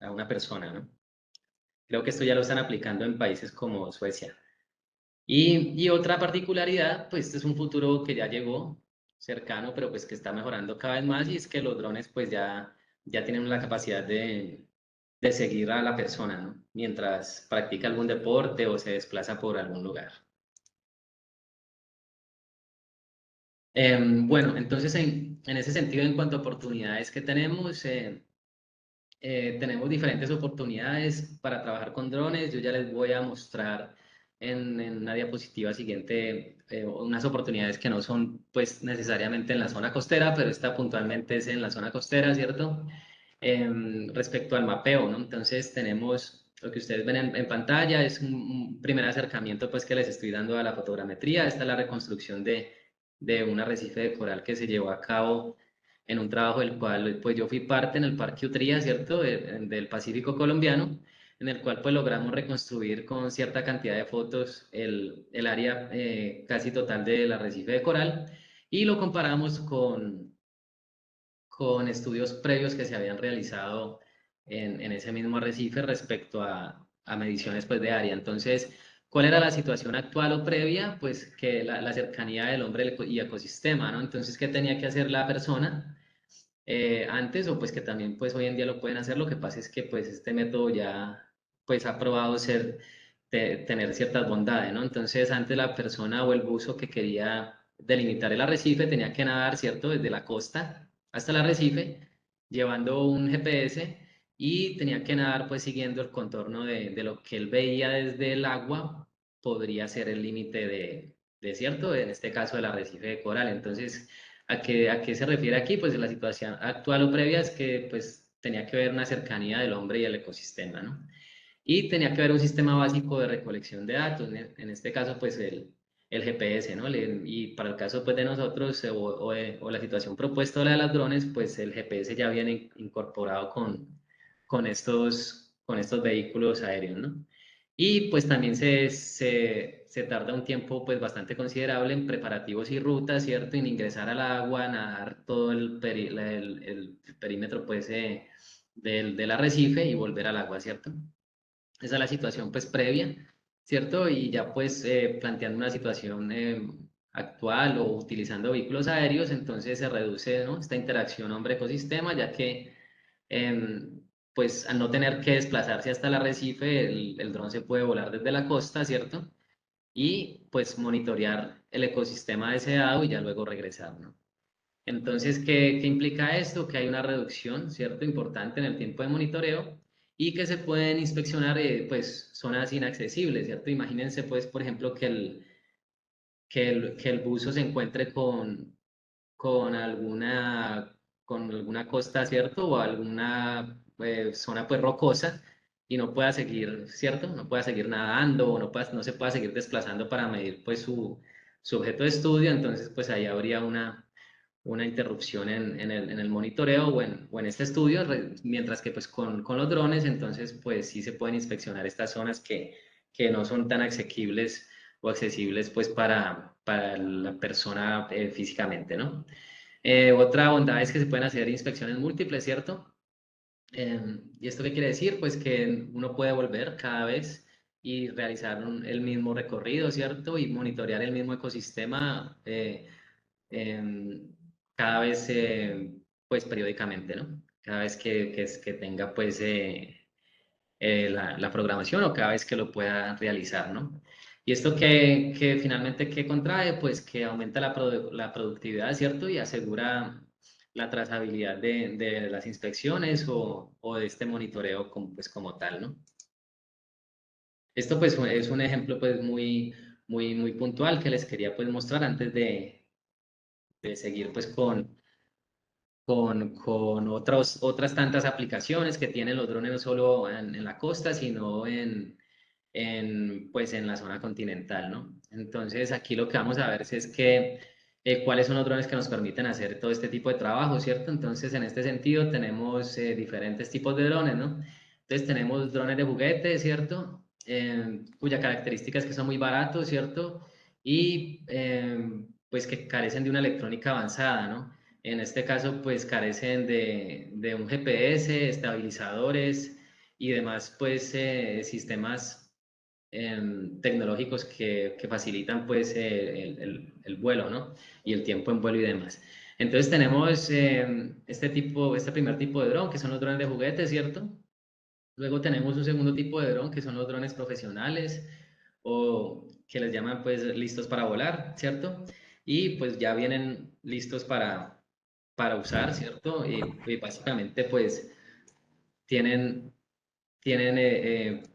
una persona, ¿no? Creo que esto ya lo están aplicando en países como Suecia. Y otra particularidad, pues este es un futuro que ya llegó cercano, pero pues que está mejorando cada vez más y es que los drones pues ya tienen la capacidad de seguir a la persona, ¿no? Mientras practica algún deporte o se desplaza por algún lugar. Bueno, entonces en ese sentido, en cuanto a oportunidades que tenemos diferentes oportunidades para trabajar con drones. Yo ya les voy a mostrar en una diapositiva siguiente unas oportunidades que no son pues necesariamente en la zona costera, pero esta puntualmente es en la zona costera, ¿cierto? Respecto al mapeo, ¿no? Entonces tenemos lo que ustedes ven en pantalla, es un primer acercamiento pues que les estoy dando a la fotogrametría. Esta es la reconstrucción de un arrecife de coral que se llevó a cabo en un trabajo del cual pues yo fui parte en el Parque Utría, ¿cierto? Del Pacífico colombiano, en el cual pues logramos reconstruir con cierta cantidad de fotos el área casi total del arrecife de coral y lo comparamos con estudios previos que se habían realizado en ese mismo arrecife respecto a mediciones pues, de área. Entonces, ¿cuál era la situación actual o previa? Pues que la cercanía del hombre y ecosistema, ¿no? Entonces, ¿qué tenía que hacer la persona antes? O pues que también pues hoy en día lo pueden hacer. Lo que pasa es que pues este método ya pues ha probado tener ciertas bondades, ¿no? Entonces, antes la persona o el buzo que quería delimitar el arrecife tenía que nadar, ¿cierto? Desde la costa hasta el arrecife, llevando un GPS y tenía que nadar pues siguiendo el contorno de lo que él veía desde el agua, podría ser el límite de, ¿cierto? En este caso el arrecife de coral. Entonces, ¿a qué se refiere aquí? Pues la situación actual o previa es que pues tenía que ver una cercanía del hombre y el ecosistema, ¿no? Y tenía que haber un sistema básico de recolección de datos, en este caso pues el GPS, ¿no? Y para el caso pues de nosotros o la situación propuesta o la de las drones, pues el GPS ya viene incorporado con estos vehículos aéreos, ¿no? Y pues también se tarda un tiempo pues bastante considerable en preparativos y rutas, ¿cierto? En ingresar al agua, nadar todo el perímetro pues del arrecife y volver al agua, ¿cierto? Esa es la situación pues previa, ¿cierto? Y ya pues planteando una situación actual o utilizando vehículos aéreos, entonces se reduce, ¿no? Esta interacción hombre-ecosistema, ya que pues al no tener que desplazarse hasta el arrecife, el dron se puede volar desde la costa, ¿cierto? Y pues monitorear el ecosistema deseado y ya luego regresar, ¿no? Entonces, ¿qué implica esto? Que hay una reducción, ¿cierto? Importante en el tiempo de monitoreo y que se pueden inspeccionar, pues, zonas inaccesibles, ¿cierto? Imagínense, pues, por ejemplo, que el buzo se encuentre con alguna costa, ¿cierto? O alguna zona pues rocosa y no pueda seguir, ¿cierto? No pueda seguir nadando o no se pueda seguir desplazando para medir pues su objeto de estudio, entonces pues ahí habría una interrupción en el monitoreo o en este estudio, mientras que pues con los drones entonces pues sí se pueden inspeccionar estas zonas que no son tan asequibles o accesibles pues para la persona físicamente, ¿no? Otra bondad es que se pueden hacer inspecciones múltiples, ¿cierto? ¿Y esto qué quiere decir? Pues que uno puede volver cada vez y realizar el mismo recorrido, ¿cierto? Y monitorear el mismo ecosistema em, cada vez, pues periódicamente, ¿no? Cada vez que tenga, pues, la programación o cada vez que lo pueda realizar, ¿no? Y esto que finalmente, ¿qué contrae? Pues que aumenta la productividad, ¿cierto? Y asegura la trazabilidad de las inspecciones o de este monitoreo como, pues, como tal, ¿no? Esto pues es un ejemplo pues muy puntual que les quería pues mostrar antes de seguir pues con otras tantas aplicaciones que tienen los drones no solo en la costa, sino pues en la zona continental, ¿no? Entonces aquí lo que vamos a ver es que cuáles son los drones que nos permiten hacer todo este tipo de trabajo, ¿cierto? Entonces en este sentido tenemos diferentes tipos de drones, ¿no? Entonces tenemos drones de juguete, ¿cierto? Cuya característica es que son muy baratos, ¿cierto? Y pues que carecen de una electrónica avanzada, ¿no? En este caso, pues carecen de un GPS, estabilizadores y demás, pues sistemas tecnológicos que facilitan pues el vuelo, ¿no? Y el tiempo en vuelo y demás. Entonces tenemos este primer tipo de dron, que son los drones de juguete, ¿cierto? Luego tenemos un segundo tipo de dron, que son los drones profesionales o que les llaman pues listos para volar, ¿cierto? Y pues ya vienen listos para usar, ¿cierto? Y básicamente pues tienen, tienen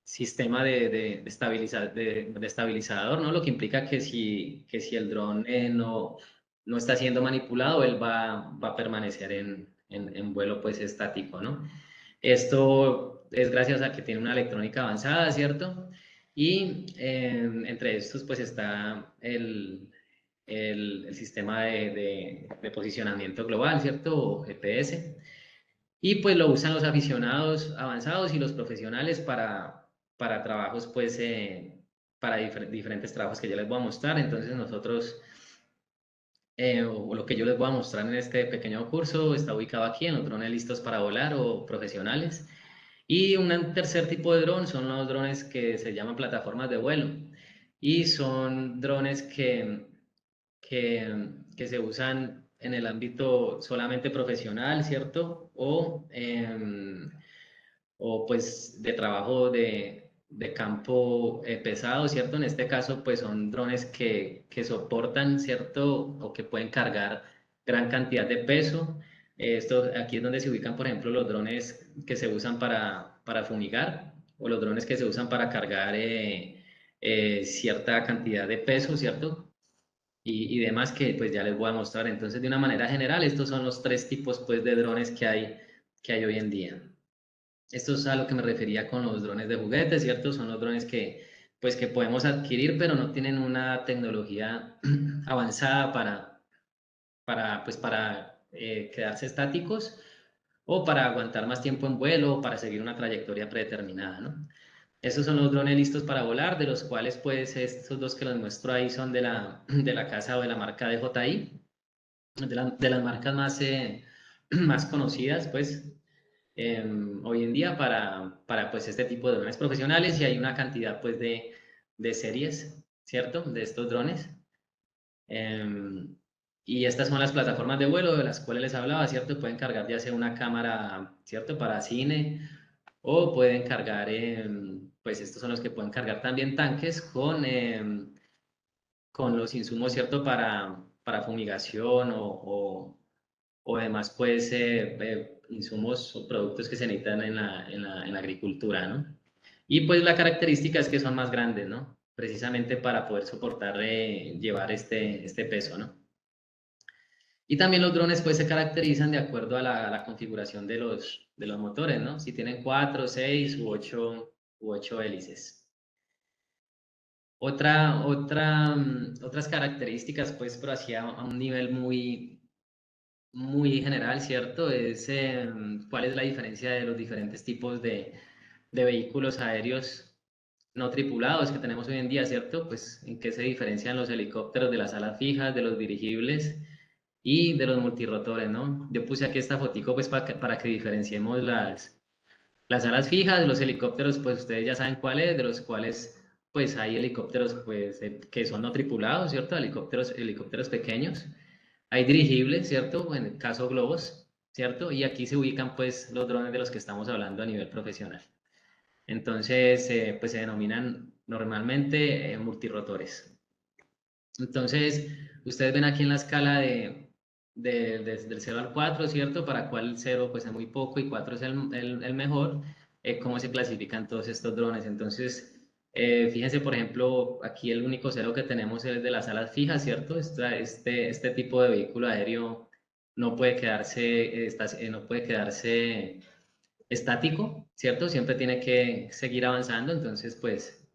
sistema de estabilizador, ¿no? Lo que implica que si el dron no está siendo manipulado, él va a permanecer en vuelo pues estático, ¿no? Esto es gracias a que tiene una electrónica avanzada, ¿cierto? Y entre estos pues está el sistema de posicionamiento global, ¿cierto? O GPS. Y pues lo usan los aficionados avanzados y los profesionales para trabajos, pues, para diferentes trabajos que yo les voy a mostrar. Entonces nosotros, o lo que yo les voy a mostrar en este pequeño curso, está ubicado aquí en los drones listos para volar o profesionales. Y un tercer tipo de dron son los drones que se llaman plataformas de vuelo. Y son drones que se usan en el ámbito solamente profesional, ¿cierto? O pues de trabajo de campo pesado, ¿cierto? En este caso, pues son drones que soportan, ¿cierto? O que pueden cargar gran cantidad de peso. Aquí es donde se ubican, por ejemplo, los drones que se usan para fumigar o los drones que se usan para cargar cierta cantidad de peso, ¿cierto? Y demás que pues ya les voy a mostrar. Entonces, de una manera general, estos son los tres tipos pues de drones que hay hoy en día. Esto es a lo que me refería con los drones de juguete, ¿cierto? Son los drones pues, que podemos adquirir, pero no tienen una tecnología avanzada para quedarse estáticos o para aguantar más tiempo en vuelo o para seguir una trayectoria predeterminada, ¿no? Estos son los drones listos para volar, de los cuales pues estos dos que les muestro ahí son de la casa o de la marca DJI, de las marcas más, más conocidas pues hoy en día para pues este tipo de drones profesionales y hay una cantidad pues de series, ¿cierto? De estos drones. Em, y estas son las plataformas de vuelo de las cuales les hablaba, ¿cierto? Pueden cargar ya sea una cámara, ¿cierto? Para cine o pueden cargar, pues estos son los que pueden cargar también tanques con los insumos, ¿cierto? Para fumigación o demás, pues, insumos o productos que se necesitan en la agricultura, ¿no? Y pues la característica es que son más grandes, ¿no? precisamente para poder soportar, llevar este peso, ¿no? Y también los drones pues se caracterizan de acuerdo a la configuración de los motores, ¿no? Si tienen 4, 6 u 8 hélices. Otras características, pues, pero así a un nivel muy general, ¿cierto? Es cuál es la diferencia de los diferentes tipos de vehículos aéreos no tripulados que tenemos hoy en día, ¿cierto? Pues en qué se diferencian los helicópteros de las alas fijas, de los dirigibles y de los multirotores, ¿no? Yo puse aquí esta fotico pues para que diferenciemos las alas fijas, los helicópteros, pues ustedes ya saben cuáles, de los cuales pues hay helicópteros pues que son no tripulados, ¿cierto? Helicópteros pequeños. Hay dirigibles, ¿cierto? En el caso globos, ¿cierto? Y aquí se ubican pues los drones de los que estamos hablando a nivel profesional. Entonces, pues se denominan normalmente multirotores. Entonces, ustedes ven aquí en la escala del 0 al 4, ¿cierto? Para cuál 0 pues es muy poco y 4 es el mejor, cómo se clasifican todos estos drones. Entonces, fíjense, por ejemplo, aquí el único 0 que tenemos es el de las alas fijas, ¿cierto? Este tipo de vehículo aéreo no puede quedarse, no puede quedarse estático, ¿cierto? Siempre tiene que seguir avanzando, entonces, pues,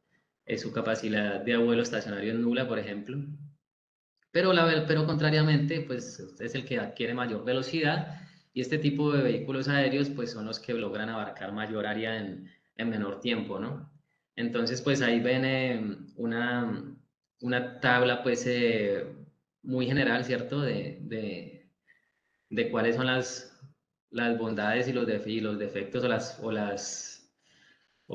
su capacidad de vuelo estacionario es nula, por ejemplo. Pero contrariamente, pues es el que adquiere mayor velocidad y este tipo de vehículos aéreos pues son los que logran abarcar mayor área en menor tiempo, ¿no? Entonces pues ahí ven una tabla pues muy general, ¿cierto? De cuáles son las bondades y los defectos o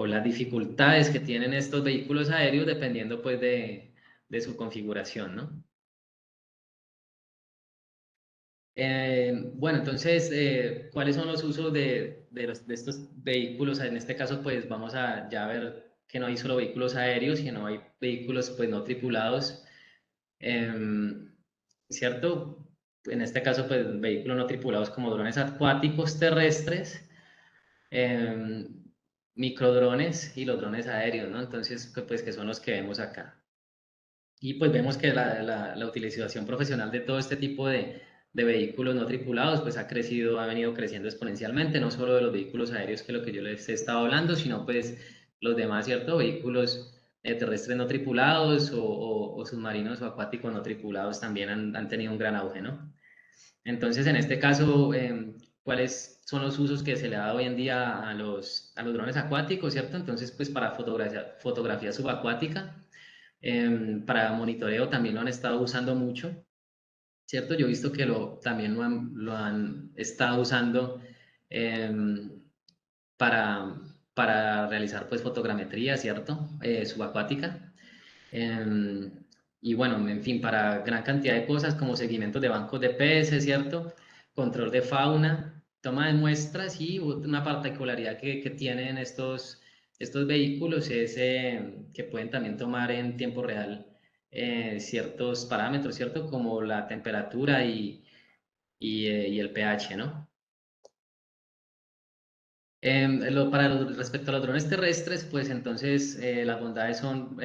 las dificultades que tienen estos vehículos aéreos dependiendo pues de su configuración, ¿no? Bueno, entonces, ¿cuáles son los usos de estos vehículos? En este caso, pues vamos a ya ver que no hay solo vehículos aéreos, sino hay vehículos pues no tripulados, ¿cierto? En este caso, pues vehículos no tripulados como drones acuáticos terrestres, em, microdrones y los drones aéreos, ¿no? Entonces, pues que son los que vemos acá. Y pues vemos que la utilización profesional de todo este tipo de vehículos no tripulados pues ha venido creciendo exponencialmente, no solo de los vehículos aéreos que es lo que yo les he estado hablando, sino pues los demás, ¿cierto? Vehículos terrestres no tripulados o submarinos o acuáticos no tripulados también han tenido un gran auge, ¿no? Entonces, en este caso, ¿cuáles son los usos que se le da hoy en día a los drones acuáticos, ¿cierto? Entonces, pues para fotografía subacuática, para monitoreo también lo han estado usando mucho, ¿cierto? Yo he visto que también lo han estado usando em, para, para realizar pues fotogrametría, ¿cierto? Subacuática. Em, y bueno, en fin, para gran cantidad de cosas como seguimientos de bancos de peces, ¿cierto? Control de fauna, toma de muestras y una particularidad que tienen estos vehículos es que pueden también tomar en tiempo real ciertos parámetros, ¿cierto? Como la temperatura y el pH, ¿no? Respecto a los drones terrestres, pues entonces las bondades son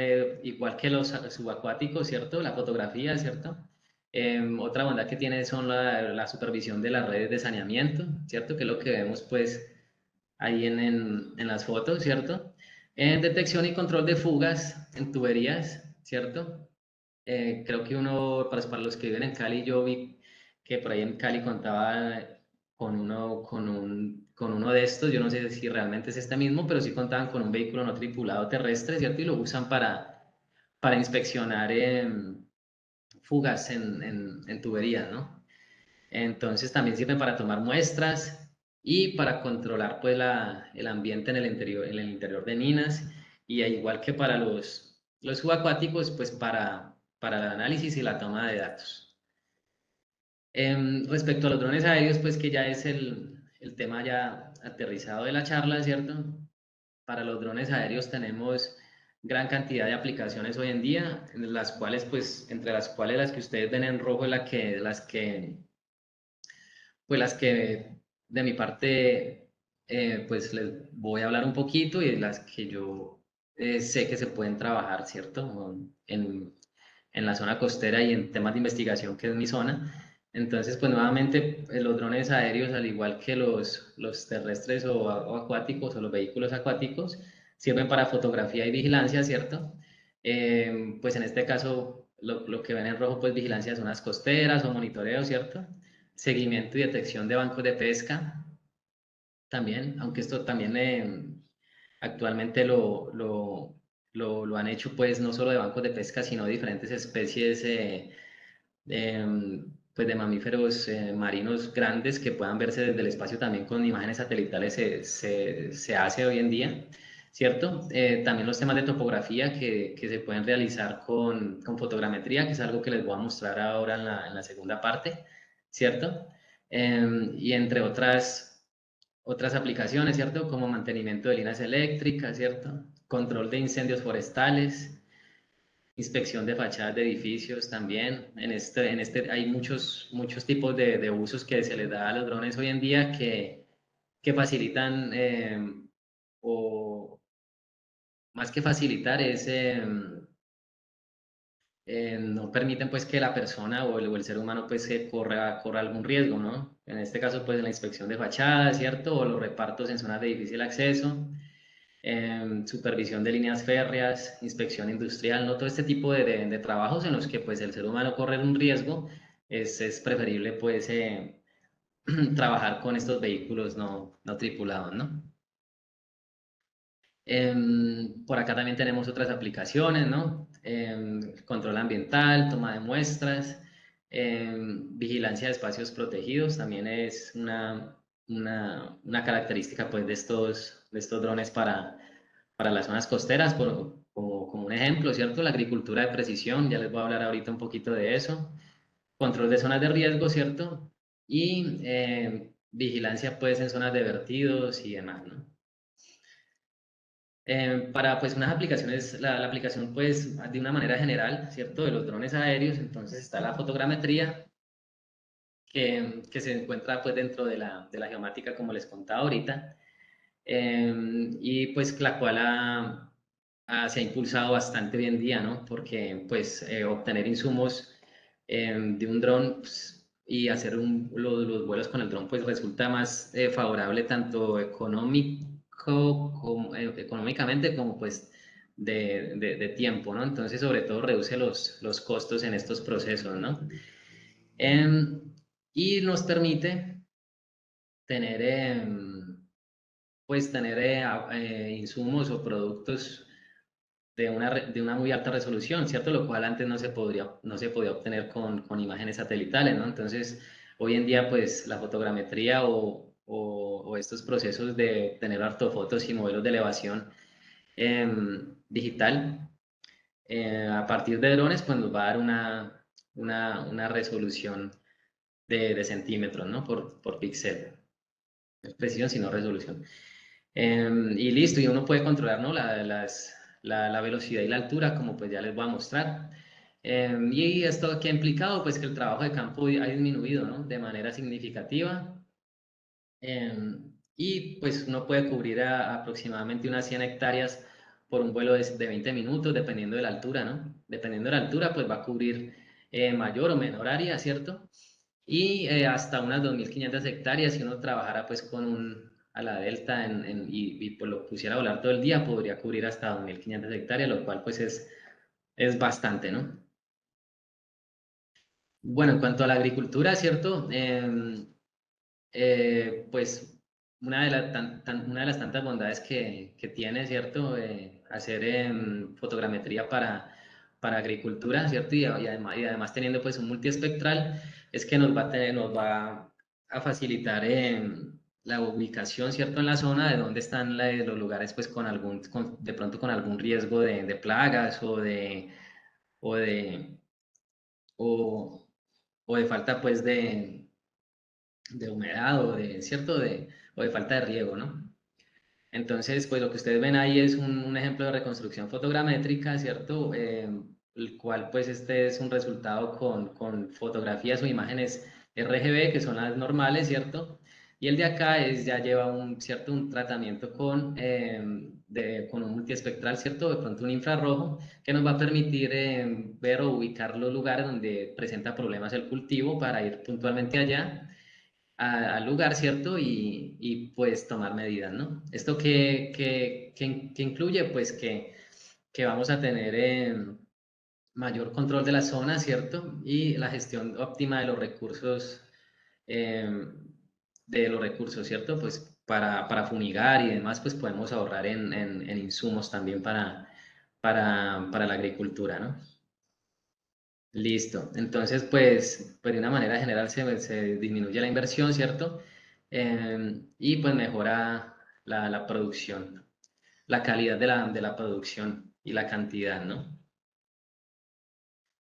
igual que los subacuáticos, ¿cierto? La fotografía, ¿cierto? Otra bondad que tiene son la supervisión de las redes de saneamiento, ¿cierto? Que es lo que vemos pues ahí en las fotos, ¿cierto? Detección y control de fugas en tuberías, ¿cierto? Creo que para los que viven en Cali, yo vi que por ahí en Cali contaba con uno de estos, yo no sé si realmente es este mismo, pero sí contaban con un vehículo no tripulado terrestre, ¿cierto? Y lo usan para inspeccionar fugas en tuberías, ¿no? Entonces también sirven para tomar muestras y para controlar pues el ambiente en el interior de minas y igual que para los subacuáticos pues para el análisis y la toma de datos. Respecto a los drones aéreos pues que ya es el tema ya aterrizado de la charla, ¿cierto? Para los drones aéreos tenemos gran cantidad de aplicaciones hoy en día, en las cuales pues entre las cuales las que ustedes ven en rojo es las que de mi parte, pues les voy a hablar un poquito y de las que yo sé que se pueden trabajar, ¿cierto? En la zona costera y en temas de investigación, que es mi zona. Entonces, pues nuevamente, los drones aéreos, al igual que los terrestres o acuáticos o los vehículos acuáticos, sirven para fotografía y vigilancia, ¿cierto? Pues en este caso, lo que ven en rojo, pues vigilancia de zonas costeras o monitoreo, ¿cierto? Seguimiento y detección de bancos de pesca también, aunque esto también actualmente lo han hecho pues no solo de bancos de pesca, sino de diferentes especies pues de mamíferos marinos grandes que puedan verse desde el espacio también con imágenes satelitales se hace hoy en día, ¿cierto? También los temas de topografía que se pueden realizar con fotogrametría, que es algo que les voy a mostrar ahora en la segunda parte, ¿cierto? Y entre otras aplicaciones, ¿cierto? Como mantenimiento de líneas eléctricas, ¿cierto? Control de incendios forestales, inspección de fachadas de edificios también. En este hay muchos tipos de usos que se les da a los drones hoy en día que facilitan, o más que facilitar, no permiten pues que la persona o el ser humano pues se corra algún riesgo, ¿no? En este caso pues la inspección de fachadas, ¿cierto? O los repartos en zonas de difícil acceso, supervisión de líneas férreas, inspección industrial, ¿no? Todo este tipo de trabajos en los que pues el ser humano corre un riesgo, es preferible pues trabajar con estos vehículos no tripulados, ¿no? Por acá también tenemos otras aplicaciones, ¿no? Control ambiental, toma de muestras, vigilancia de espacios protegidos, también es una característica pues de estos drones para las zonas costeras, como un ejemplo, ¿cierto? La agricultura de precisión, ya les voy a hablar ahorita un poquito de eso. Control de zonas de riesgo, ¿cierto? Y vigilancia pues en zonas de vertidos y demás, ¿no? Para pues unas aplicaciones, la aplicación pues de una manera general, ¿cierto? De los drones aéreos, entonces está la fotogrametría que se encuentra pues dentro de la geomática como les contaba ahorita, y pues la cual se ha impulsado bastante hoy en día, ¿no? Porque pues obtener insumos de un dron pues, y hacer los vuelos con el dron pues resulta más favorable tanto económicamente como pues de tiempo, ¿no? Entonces sobre todo reduce los costos en estos procesos, ¿no? Em, y nos permite tener, pues tener insumos o productos de una muy alta resolución, ¿cierto? Lo cual antes no se podía obtener con imágenes satelitales, ¿no? Entonces, hoy en día, pues, la fotogrametría o estos procesos de tener ortofotos y modelos de elevación digital, a partir de drones, pues nos va a dar una resolución de centímetros, ¿no? Por píxel. No es precisión, sino resolución. Y listo, y uno puede controlar, ¿no? la velocidad y la altura, como pues ya les voy a mostrar. Y esto que ha implicado, pues que el trabajo de campo ha disminuido, ¿no? De manera significativa. Y pues uno puede cubrir aproximadamente unas 100 hectáreas por un vuelo de 20 minutos, dependiendo de la altura, ¿no? Dependiendo de la altura, pues va a cubrir mayor o menor área, ¿cierto? Y hasta unas 2.500 hectáreas, si uno trabajara pues a la delta y pues lo pusiera a volar todo el día, podría cubrir hasta 2.500 hectáreas, lo cual pues es bastante, ¿no? Bueno, en cuanto a la agricultura, ¿cierto? Pues una de las tantas bondades que tiene, ¿cierto? Hacer fotogrametría para agricultura, ¿cierto? Y además teniendo pues un multiespectral, es que nos va a facilitar la ubicación, ¿cierto? En la zona de donde están los lugares pues de pronto con algún riesgo de plagas o de, o, o de falta pues de humedad ¿cierto? O de falta de riego, ¿no? Entonces, pues lo que ustedes ven ahí es un ejemplo de reconstrucción fotogramétrica, ¿cierto? El cual, pues, este es un resultado con fotografías o imágenes RGB, que son las normales, ¿cierto? Y el de acá ya lleva un tratamiento con un multiespectral, ¿cierto? De pronto un infrarrojo que nos va a permitir ver o ubicar los lugares donde presenta problemas el cultivo para ir puntualmente allá al lugar, ¿cierto? Pues tomar medidas, ¿no? ¿Esto que incluye? Pues que vamos a tener mayor control de la zona, ¿cierto? Y la gestión óptima eh, de los recursos, ¿cierto? Pues para fumigar y demás, pues podemos ahorrar en insumos también para la agricultura, ¿no? Listo. Entonces, pues de una manera general se disminuye la inversión, ¿cierto? Y pues mejora la producción, la calidad de la producción y la cantidad, ¿no?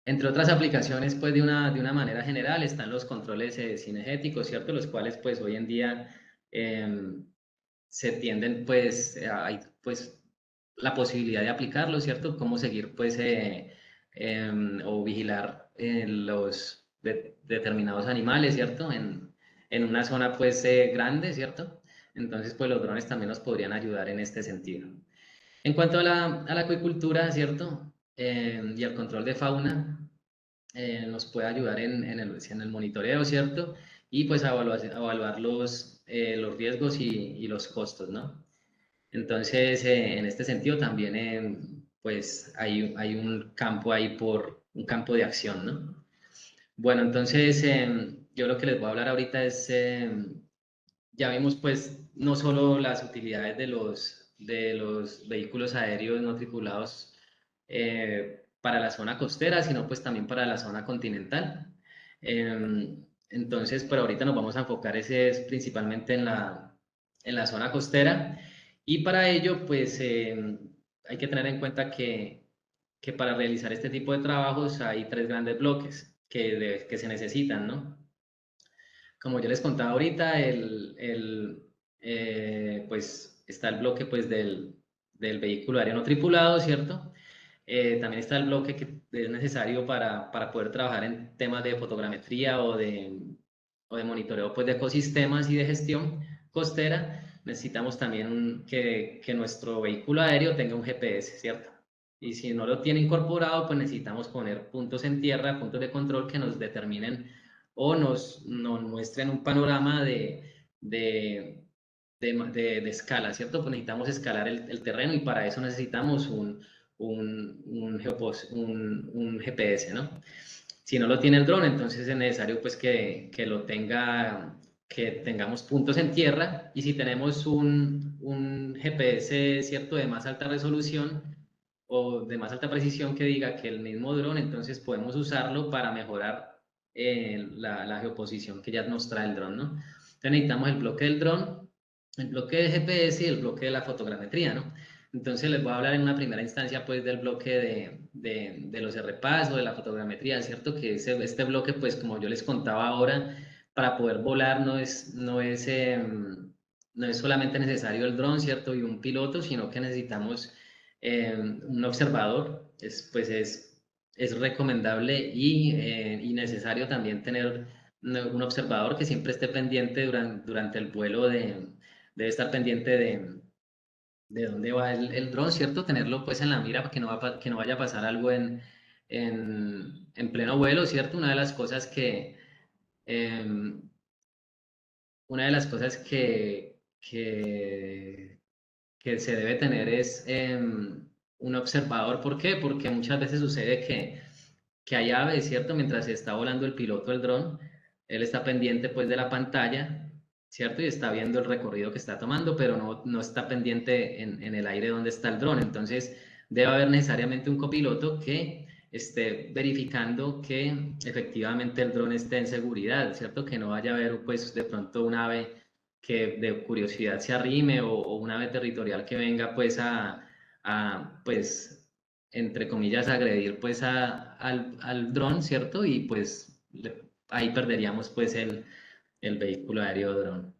Entre otras aplicaciones, pues de una manera general están los controles cinegéticos, ¿cierto? Los cuales pues hoy en día se tienden pues, hay pues la posibilidad de aplicarlos, ¿cierto? Cómo seguir pues o vigilar determinados animales, ¿cierto? En una zona pues grande, ¿cierto? Entonces pues los drones también nos podrían ayudar en este sentido. En cuanto a a la acuicultura, ¿cierto? Y al control de fauna, nos puede ayudar en el monitoreo, ¿cierto? Y pues a evaluar los riesgos y los costos, ¿no? Entonces, en este sentido también, pues hay un campo ahí un campo de acción, ¿no? Bueno, entonces yo lo que les voy a hablar ahorita es, ya vimos pues no solo las utilidades de los vehículos aéreos no tripulados para la zona costera, sino pues también para la zona continental. Entonces, por ahorita nos vamos a enfocar principalmente en la zona costera y para ello pues hay que tener en cuenta que para realizar este tipo de trabajos hay tres grandes bloques que se necesitan, ¿no? Como yo les contaba ahorita, pues está el bloque pues, del vehículo aéreo no tripulado, ¿cierto? También está el bloque que es necesario para poder trabajar en temas de fotogrametría o de monitoreo pues, de ecosistemas y de gestión costera. Necesitamos también que nuestro vehículo aéreo tenga un GPS, ¿cierto? Y si no lo tiene incorporado, pues necesitamos poner puntos en tierra, puntos de control que nos determinen o nos muestren un panorama de, de escala, ¿cierto? Pues necesitamos escalar el terreno y para eso necesitamos un GPS, ¿no? Si no lo tiene el dron, entonces es necesario pues que lo tenga, que tengamos puntos en tierra y si tenemos un GPS, ¿cierto? De más alta resolución o de más alta precisión que diga que el mismo dron, entonces podemos usarlo para mejorar la geoposición que ya nos trae el dron, ¿no? Entonces necesitamos el bloque del dron, el bloque de GPS y el bloque de la fotogrametría, ¿no? Entonces les voy a hablar en una primera instancia pues del bloque de los RPAS o de la fotogrametría, ¿cierto? Que este bloque pues como yo les contaba ahora, para poder volar no es solamente necesario el dron, ¿cierto? Y un piloto, sino que necesitamos un observador, es recomendable y necesario también tener un observador que siempre esté pendiente durante el vuelo, debe estar pendiente de dónde va el dron, ¿cierto? Tenerlo pues en la mira para que que no vaya a pasar algo en pleno vuelo, ¿cierto? Em, una de las cosas que se debe tener es un observador. ¿Por qué? Porque muchas veces sucede que hay aves, ¿cierto? Mientras se está volando el piloto del dron, él está pendiente pues de la pantalla, ¿cierto? Y está viendo el recorrido que está tomando, pero no está pendiente en el aire donde está el dron. Entonces, debe haber necesariamente un copiloto que esté verificando que efectivamente el dron esté en seguridad, ¿cierto? Que no vaya a haber pues de pronto un ave que de curiosidad se arrime o un ave territorial que venga pues pues entre comillas, agredir pues al dron, ¿cierto? Y pues ahí perderíamos pues el vehículo aéreo dron.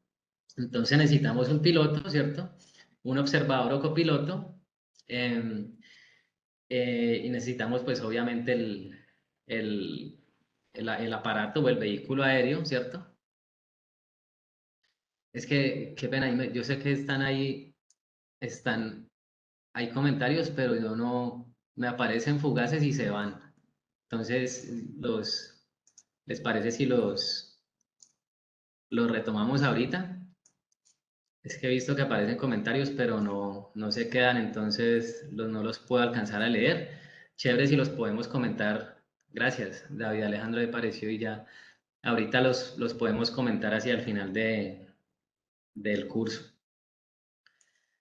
Entonces necesitamos un piloto, ¿cierto? Un observador o copiloto. eh, y necesitamos pues obviamente el, el aparato o el vehículo aéreo, ¿cierto? Es que, qué pena, yo sé que están ahí, están hay comentarios, pero yo no, me aparecen fugaces y se van. Entonces, ¿les parece si los retomamos ahorita? Es que he visto que aparecen comentarios, pero no se quedan, entonces no los puedo alcanzar a leer. Chévere si los podemos comentar. Gracias, David Alejandro me pareció y ya ahorita los podemos comentar hacia el final del curso.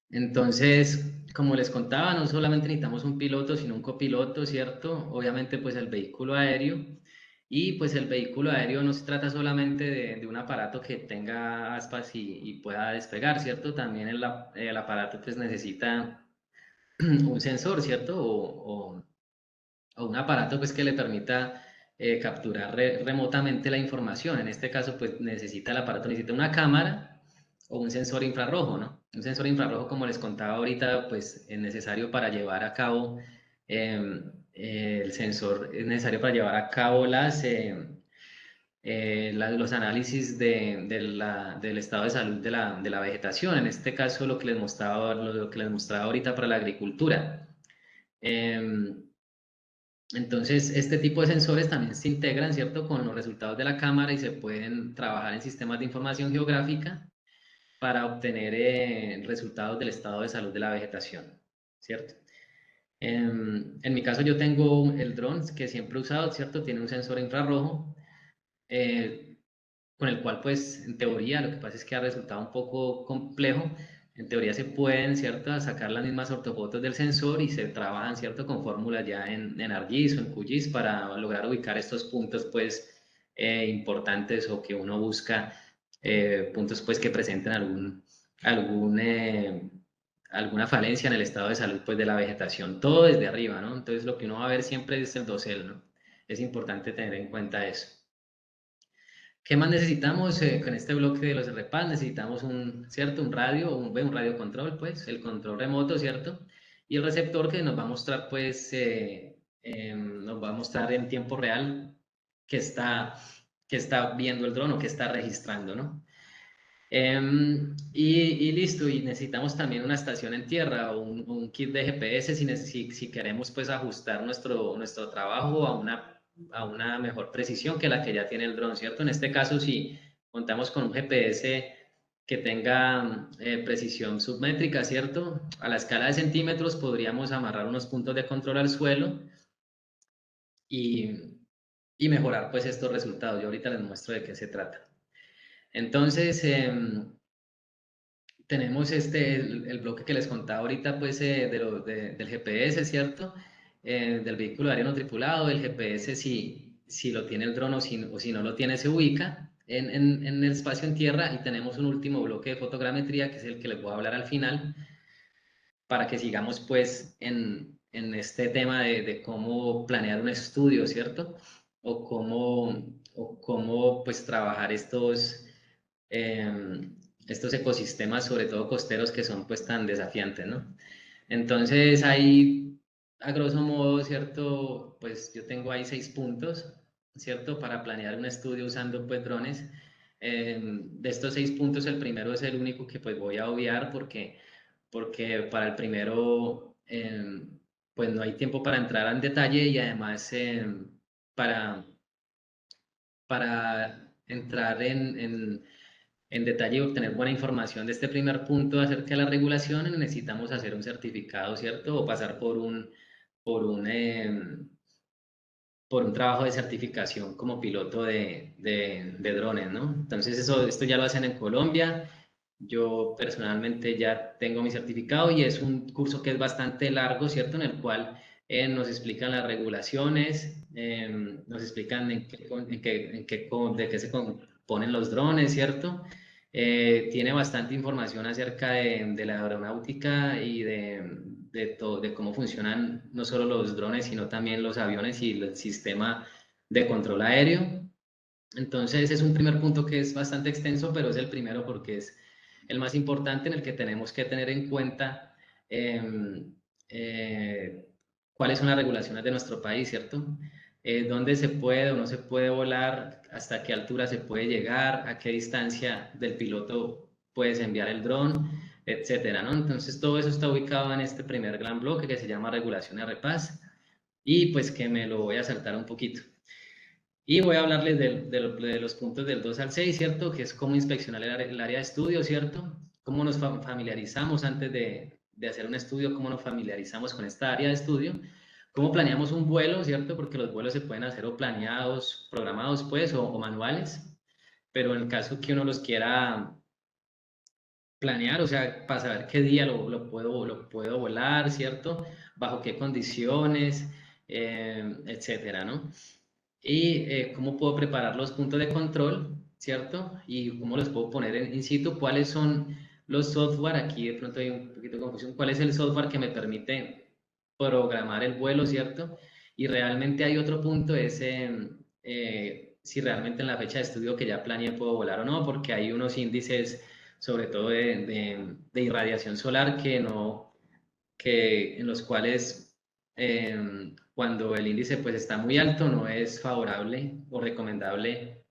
Entonces, como les contaba, no solamente necesitamos un piloto, sino un copiloto, ¿cierto? Obviamente, pues el vehículo aéreo. Y pues el vehículo aéreo no se trata solamente de un aparato que tenga aspas y pueda despegar, ¿cierto? También el aparato pues necesita un sensor, ¿cierto? O un aparato pues que le permita capturar remotamente la información. En este caso pues necesita el aparato, necesita una cámara o un sensor infrarrojo, ¿no? Un sensor infrarrojo, como les contaba ahorita, pues es necesario para llevar a cabo, el sensor es necesario para llevar a cabo los análisis del estado de salud de la vegetación. En este caso, lo que les mostraba ahorita para la agricultura. Entonces, este tipo de sensores también se integran, ¿cierto?, con los resultados de la cámara y se pueden trabajar en sistemas de información geográfica para obtener resultados del estado de salud de la vegetación, ¿cierto? En mi caso yo tengo el dron que siempre he usado, ¿cierto? Tiene un sensor infrarrojo eh, con el cual pues en teoría, lo que pasa es que ha resultado un poco complejo, en teoría se pueden, ¿cierto?, sacar las mismas ortofotos del sensor y se trabajan, ¿cierto?, con fórmulas ya en ArcGIS o en QGIS para lograr ubicar estos puntos pues importantes o que uno busca, puntos pues que presenten algún, alguna falencia en el estado de salud pues de la vegetación, todo desde arriba, ¿no? Entonces lo que uno va a ver siempre es el dosel, ¿no? Es importante tener en cuenta eso. ¿Qué más necesitamos con este bloque de los RPAS? Necesitamos ¿cierto? Un radio, un radio control, pues, el control remoto, ¿cierto? Y el receptor que nos va a mostrar, pues, nos va a mostrar en tiempo real que está viendo el dron o que está registrando, ¿no? Y listo, y necesitamos también una estación en tierra o un kit de GPS si queremos, pues, ajustar nuestro trabajo a una mejor precisión que la que ya tiene el dron, ¿cierto? En este caso, si contamos con un GPS que tenga precisión submétrica, ¿cierto? A la escala de centímetros podríamos amarrar unos puntos de control al suelo y mejorar pues estos resultados. Yo ahorita les muestro de qué se trata. Entonces, tenemos el bloque que les contaba ahorita, pues, del GPS, ¿cierto? Del vehículo aéreo no tripulado, el GPS si lo tiene el dron o si no lo tiene se ubica en el espacio en tierra, y tenemos un último bloque de fotogrametría que es el que les voy a hablar al final para que sigamos pues en este tema de cómo planear un estudio, ¿cierto? O cómo pues trabajar estos ecosistemas, sobre todo costeros, que son pues tan desafiantes, ¿no? Entonces ahí, a grosso modo, ¿cierto? Pues yo tengo ahí 6 puntos, ¿cierto? Para planear un estudio usando pues drones. De estos 6 puntos, el primero es el único que pues voy a obviar porque para el primero pues no hay tiempo para entrar en detalle y además para, para entrar en detalle y obtener buena información de este primer punto acerca de la regulación, necesitamos hacer un certificado, ¿cierto? O pasar por por un trabajo de certificación como piloto de drones, ¿no? Entonces esto ya lo hacen en Colombia. Yo personalmente ya tengo mi certificado y es un curso que es bastante largo, ¿cierto? En el cual nos explican las regulaciones, nos explican de qué se componen los drones, ¿cierto? Tiene bastante información acerca de la aeronáutica y de cómo funcionan no solo los drones, sino también los aviones y el sistema de control aéreo. Entonces es un primer punto que es bastante extenso, pero es el primero porque es el más importante, en el que tenemos que tener en cuenta cuáles son las regulaciones de nuestro país, ¿cierto? Dónde se puede o no se puede volar, hasta qué altura se puede llegar, a qué distancia del piloto puedes enviar el dron, etcétera, ¿no? Entonces todo eso está ubicado en este primer gran bloque que se llama regulación RPAS y pues que me lo voy a saltar un poquito. Y voy a hablarles de los puntos del 2 al 6, ¿cierto? Que es cómo inspeccionar el área de estudio, ¿cierto? Cómo nos familiarizamos antes de hacer un estudio, cómo nos familiarizamos con esta área de estudio, cómo planeamos un vuelo, ¿cierto? Porque los vuelos se pueden hacer o planeados, programados, pues, o manuales, pero en el caso que uno los quiera planear, o sea, para saber qué día lo puedo volar, ¿cierto? Bajo qué condiciones, etcétera, ¿no? Y cómo puedo preparar los puntos de control, ¿cierto? Y cómo los puedo poner in situ, cuáles son los software, aquí de pronto hay un poquito de confusión, cuál es el software que me permite programar el vuelo, ¿cierto? Y realmente hay otro punto, es si realmente en la fecha de estudio que ya planeé puedo volar o no, porque hay unos índices, sobre todo de irradiación solar, en los cuales cuando el índice pues está muy alto no es favorable o recomendable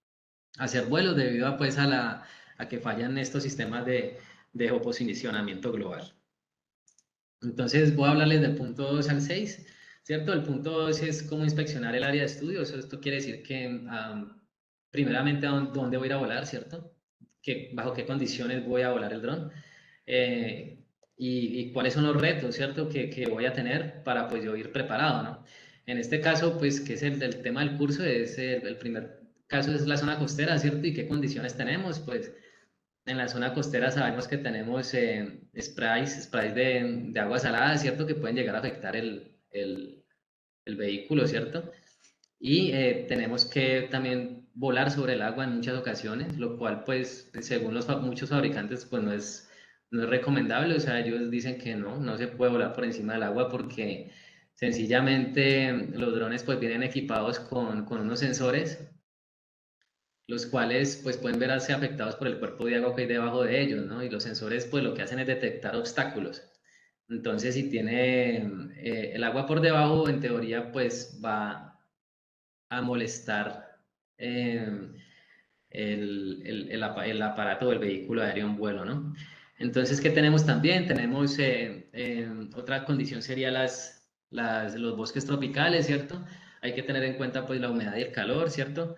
hacer vuelos debido a, pues, a que fallan estos sistemas de oposicionamiento global. Entonces voy a hablarles del punto 2 al 6, ¿cierto? El punto 2 es cómo inspeccionar el área de estudio. Esto quiere decir que primeramente dónde voy a ir a volar, ¿cierto? Bajo qué condiciones voy a volar el dron. Eh, y cuáles son los retos, ¿cierto? Que voy a tener para pues yo ir preparado, ¿no? En este caso, pues, que es el del tema del curso, es el primer caso es la zona costera, ¿cierto? ¿Y qué condiciones tenemos? Pues en la zona costera sabemos que tenemos sprays de agua salada, ¿cierto? Que pueden llegar a afectar el vehículo, ¿cierto? Y tenemos que también volar sobre el agua en muchas ocasiones, lo cual pues según muchos fabricantes pues no es recomendable, o sea, ellos dicen que no se puede volar por encima del agua porque sencillamente los drones pues vienen equipados con unos sensores los cuales pues pueden verse afectados por el cuerpo de agua que hay debajo de ellos, ¿no? Y los sensores pues lo que hacen es detectar obstáculos. Entonces si tiene el agua por debajo, en teoría pues va a molestar eh, el aparato o el vehículo aéreo en vuelo, ¿no? Entonces, ¿qué tenemos también? Tenemos otra condición sería los bosques tropicales, ¿cierto? Hay que tener en cuenta pues la humedad y el calor, ¿cierto?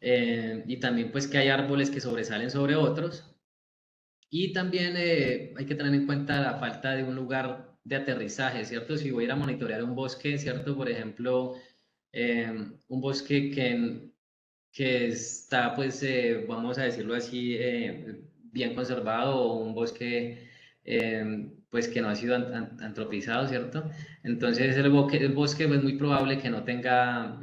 Y también pues que hay árboles que sobresalen sobre otros. Y también hay que tener en cuenta la falta de un lugar de aterrizaje, ¿cierto? Si voy a ir a monitorear un bosque, ¿cierto? Por ejemplo, un bosque que está, pues, vamos a decirlo así, bien conservado o un bosque, pues, que no ha sido antropizado, ¿cierto? Entonces el bosque es muy probable que no tenga,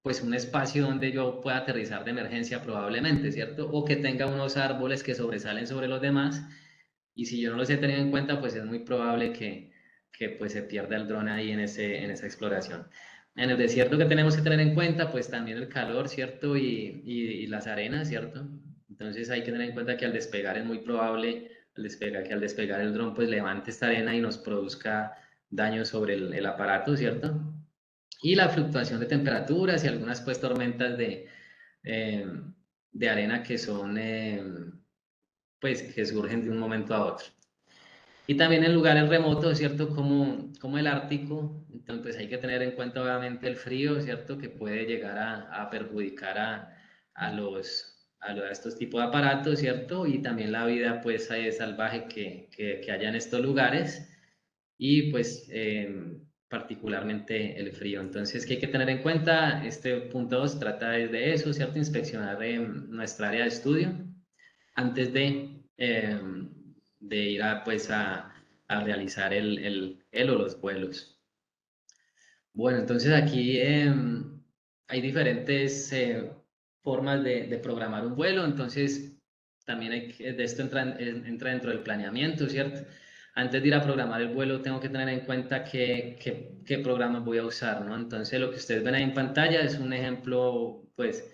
pues, un espacio donde yo pueda aterrizar de emergencia probablemente, ¿cierto? O que tenga unos árboles que sobresalen sobre los demás y si yo no los he tenido en cuenta, pues es muy probable que pues, se pierda el dron ahí en esa exploración. En el desierto que tenemos que tener en cuenta, pues también el calor, ¿cierto? Y las arenas, ¿cierto? Entonces hay que tener en cuenta que al despegar es muy probable que al despegar el dron pues levante esta arena y nos produzca daño sobre el aparato, ¿cierto? Y la fluctuación de temperaturas y algunas pues tormentas eh, de arena que son pues que surgen de un momento a otro. Y también en lugares remotos, ¿cierto? Como el Ártico, entonces pues hay que tener en cuenta obviamente el frío, ¿cierto? Que puede llegar a perjudicar a estos tipos de aparatos, ¿cierto? Y también la vida pues salvaje que haya en estos lugares y pues particularmente el frío. Entonces, ¿qué hay que tener en cuenta? Este punto 2 trata de eso, ¿cierto? Inspeccionar nuestra área de estudio antes de ir pues a realizar el o los vuelos. Bueno, entonces aquí hay diferentes formas de programar un vuelo, entonces también de esto entra dentro del planeamiento, ¿cierto? Antes de ir a programar el vuelo tengo que tener en cuenta qué programas voy a usar, ¿no? Entonces lo que ustedes ven ahí en pantalla es un ejemplo, pues,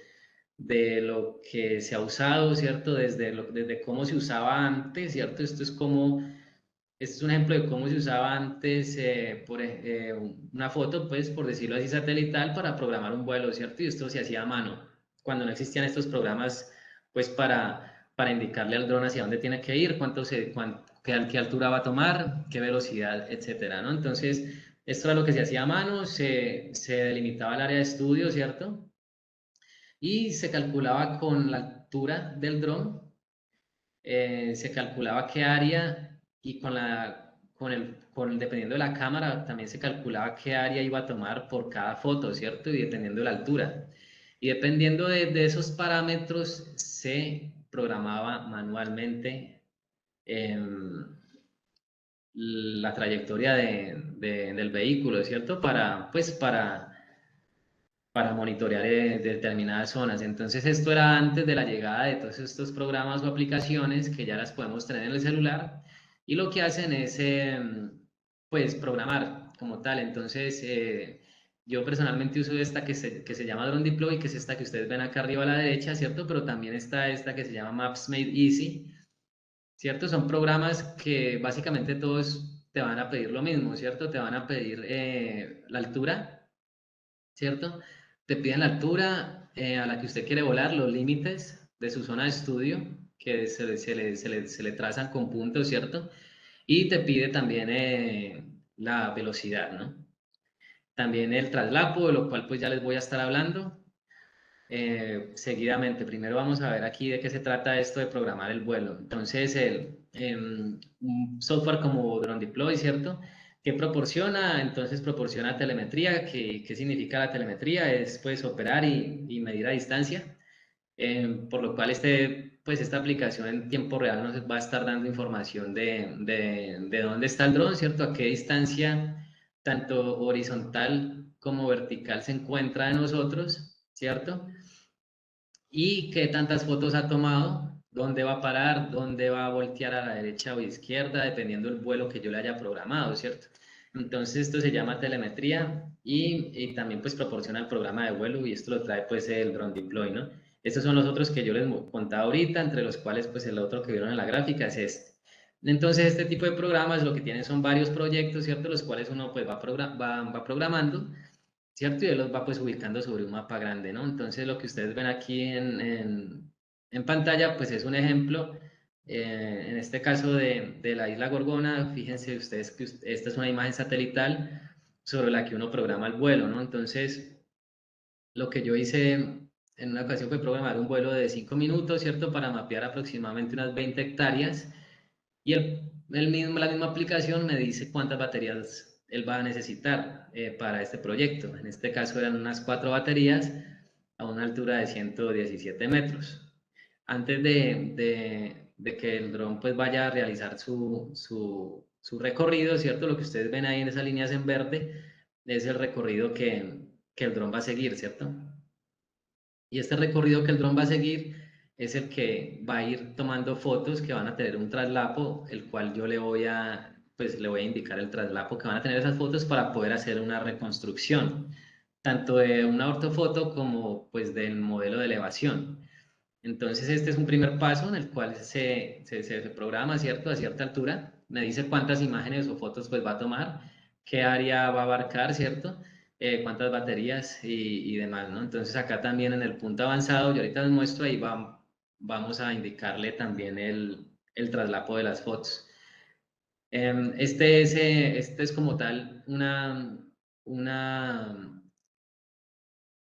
de lo que se ha usado, ¿cierto? Desde cómo se usaba antes, ¿cierto? Este es un ejemplo de cómo se usaba antes una foto, pues, por decirlo así, satelital para programar un vuelo, ¿cierto? Y esto se hacía a mano, cuando no existían estos programas, pues, para indicarle al dron hacia dónde tiene que ir, qué altura va a tomar, qué velocidad, etcétera, ¿no? Entonces, esto era lo que se hacía a mano, se delimitaba el área de estudio, ¿cierto? Y se calculaba con la altura del dron, se calculaba qué área y dependiendo de la cámara también se calculaba qué área iba a tomar por cada foto, ¿cierto? Y dependiendo de la altura. Y dependiendo de esos parámetros se programaba manualmente la trayectoria del vehículo, ¿cierto? Para monitorear determinadas zonas. Entonces esto era antes de la llegada de todos estos programas o aplicaciones que ya las podemos tener en el celular y lo que hacen es pues programar como tal. Entonces yo personalmente uso esta que se llama Drone Deploy, que es esta que ustedes ven acá arriba a la derecha, ¿cierto? Pero también está esta que se llama Maps Made Easy, ¿cierto? Son programas que básicamente todos te van a pedir lo mismo, ¿cierto? Te van a pedir la altura, ¿cierto? Te piden la altura a la que usted quiere volar, los límites de su zona de estudio, que se le trazan con puntos, ¿cierto? Y te pide también la velocidad, ¿no? También el traslapo, de lo cual pues ya les voy a estar hablando seguidamente. Primero vamos a ver aquí de qué se trata esto de programar el vuelo. Entonces, un software como Drone Deploy, ¿cierto? ¿Qué proporciona? Entonces proporciona telemetría. ¿Qué significa la telemetría? Es pues operar y medir a distancia. Por lo cual pues esta aplicación en tiempo real nos va a estar dando información de dónde está el dron, ¿cierto? A qué distancia, tanto horizontal como vertical, se encuentra de nosotros, ¿cierto? Y qué tantas fotos ha tomado, dónde va a parar, dónde va a voltear a la derecha o izquierda, dependiendo del vuelo que yo le haya programado, ¿cierto? Entonces esto se llama telemetría y también pues proporciona el programa de vuelo y esto lo trae pues el Drone Deploy, ¿no? Estos son los otros que yo les contaba ahorita, entre los cuales pues el otro que vieron en la gráfica es este. Entonces este tipo de programas lo que tienen son varios proyectos, ¿cierto? Los cuales uno pues va programando, ¿cierto? Y él los va pues ubicando sobre un mapa grande, ¿no? Entonces lo que ustedes ven aquí en pantalla pues es un ejemplo, en este caso de la isla Gorgona. Fíjense ustedes que esta es una imagen satelital sobre la que uno programa el vuelo, ¿no? Entonces lo que yo hice en una ocasión fue programar un vuelo de 5 minutos, ¿cierto? Para mapear aproximadamente unas 20 hectáreas y la misma aplicación me dice cuántas baterías él va a necesitar para este proyecto. En este caso eran unas 4 baterías a una altura de 117 metros. Antes de que el dron pues vaya a realizar su recorrido, ¿cierto? Lo que ustedes ven ahí en esas líneas en verde es el recorrido que el dron va a seguir, ¿cierto? Y este recorrido que el dron va a seguir es el que va a ir tomando fotos que van a tener un traslapo, el cual yo pues le voy a indicar el traslapo que van a tener esas fotos para poder hacer una reconstrucción, tanto de una ortofoto como pues del modelo de elevación. Entonces este es un primer paso en el cual se programa, ¿cierto? A cierta altura, me dice cuántas imágenes o fotos pues va a tomar, qué área va a abarcar, ¿cierto? Cuántas baterías y demás, ¿no? Entonces acá también en el punto avanzado, yo ahorita les muestro, ahí vamos a indicarle también el traslapo de las fotos. Este es como tal una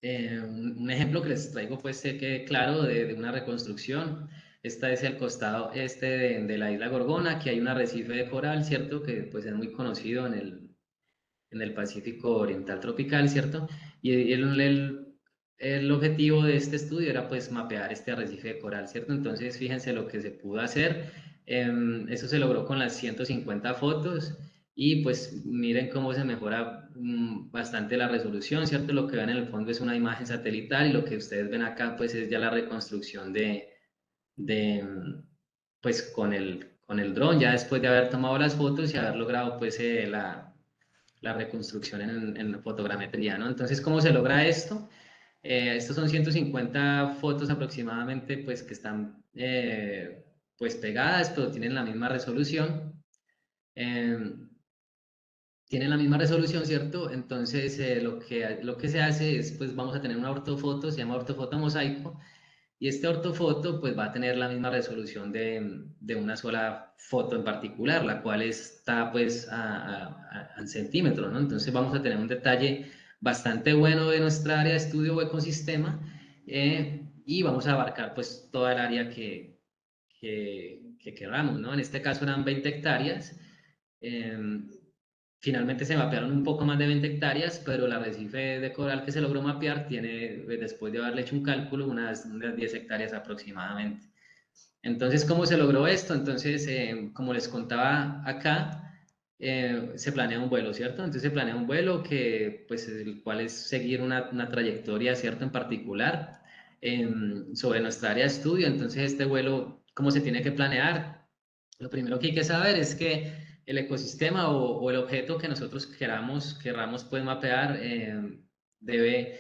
un ejemplo que les traigo, pues sé que claro, de una reconstrucción. Este es el costado este de la isla Gorgona, que hay un arrecife de coral, ¿cierto? Que pues es muy conocido en el Pacífico Oriental Tropical, ¿cierto? Y el objetivo de este estudio era pues mapear este arrecife de coral, ¿cierto? Entonces fíjense lo que se pudo hacer. Eso se logró con las 150 fotos y pues miren cómo se mejora bastante la resolución, ¿cierto? Lo que ven en el fondo es una imagen satelital y lo que ustedes ven acá pues es ya la reconstrucción de pues con el dron, ya después de haber tomado las fotos y haber logrado pues la reconstrucción en fotogrametría, ¿no? Entonces, ¿cómo se logra esto? Estos son 150 fotos aproximadamente, pues, que están, pues, pegadas, pero tienen la misma resolución. Tienen la misma resolución, ¿cierto? Entonces, lo que se hace es, pues, vamos a tener una ortofoto, se llama ortofoto mosaico, y este ortofoto pues va a tener la misma resolución de una sola foto en particular, la cual está pues en centímetros, ¿no? Entonces vamos a tener un detalle bastante bueno de nuestra área de estudio o ecosistema, y vamos a abarcar pues toda el área que queramos, ¿no? En este caso eran 20 hectáreas. Finalmente se mapearon un poco más de 20 hectáreas, pero el arrecife de coral que se logró mapear tiene, después de haberle hecho un cálculo, unas 10 hectáreas aproximadamente. Entonces, ¿cómo se logró esto? Entonces, como les contaba acá, se planea un vuelo, ¿cierto? Entonces se planea un vuelo que, pues, el cual es seguir una trayectoria, ¿cierto? En particular, sobre nuestra área de estudio. Entonces, este vuelo, ¿cómo se tiene que planear? Lo primero que hay que saber es que el ecosistema o el objeto que nosotros querramos pues mapear, debe,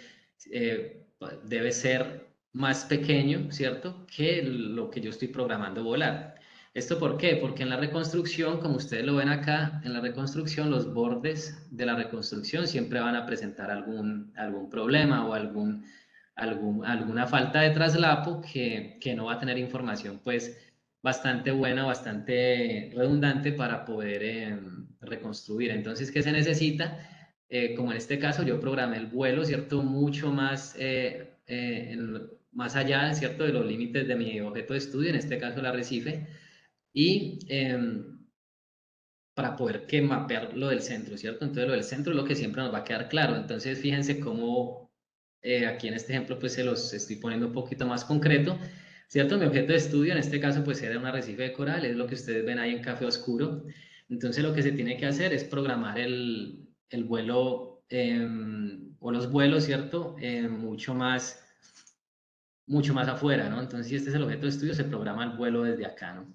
debe ser más pequeño, ¿cierto? Que lo que yo estoy programando volar. ¿Esto por qué? Porque en la reconstrucción, como ustedes lo ven acá, en la reconstrucción los bordes de la reconstrucción siempre van a presentar algún problema o alguna falta de traslapo que no va a tener información pues bastante buena, bastante redundante para poder reconstruir. Entonces, ¿qué se necesita? Como en este caso, yo programé el vuelo, ¿cierto? Mucho más, más allá, ¿cierto? De los límites de mi objeto de estudio, en este caso el arrecife, y para poder mapear lo del centro, ¿cierto? Entonces, lo del centro es lo que siempre nos va a quedar claro. Entonces, fíjense cómo aquí en este ejemplo, pues se los estoy poniendo un poquito más concreto. ¿Cierto? Mi objeto de estudio en este caso pues era un arrecife de coral, es lo que ustedes ven ahí en café oscuro. Entonces lo que se tiene que hacer es programar el vuelo o los vuelos, ¿cierto? Mucho más afuera, ¿no? Entonces si este es el objeto de estudio, se programa el vuelo desde acá, ¿no?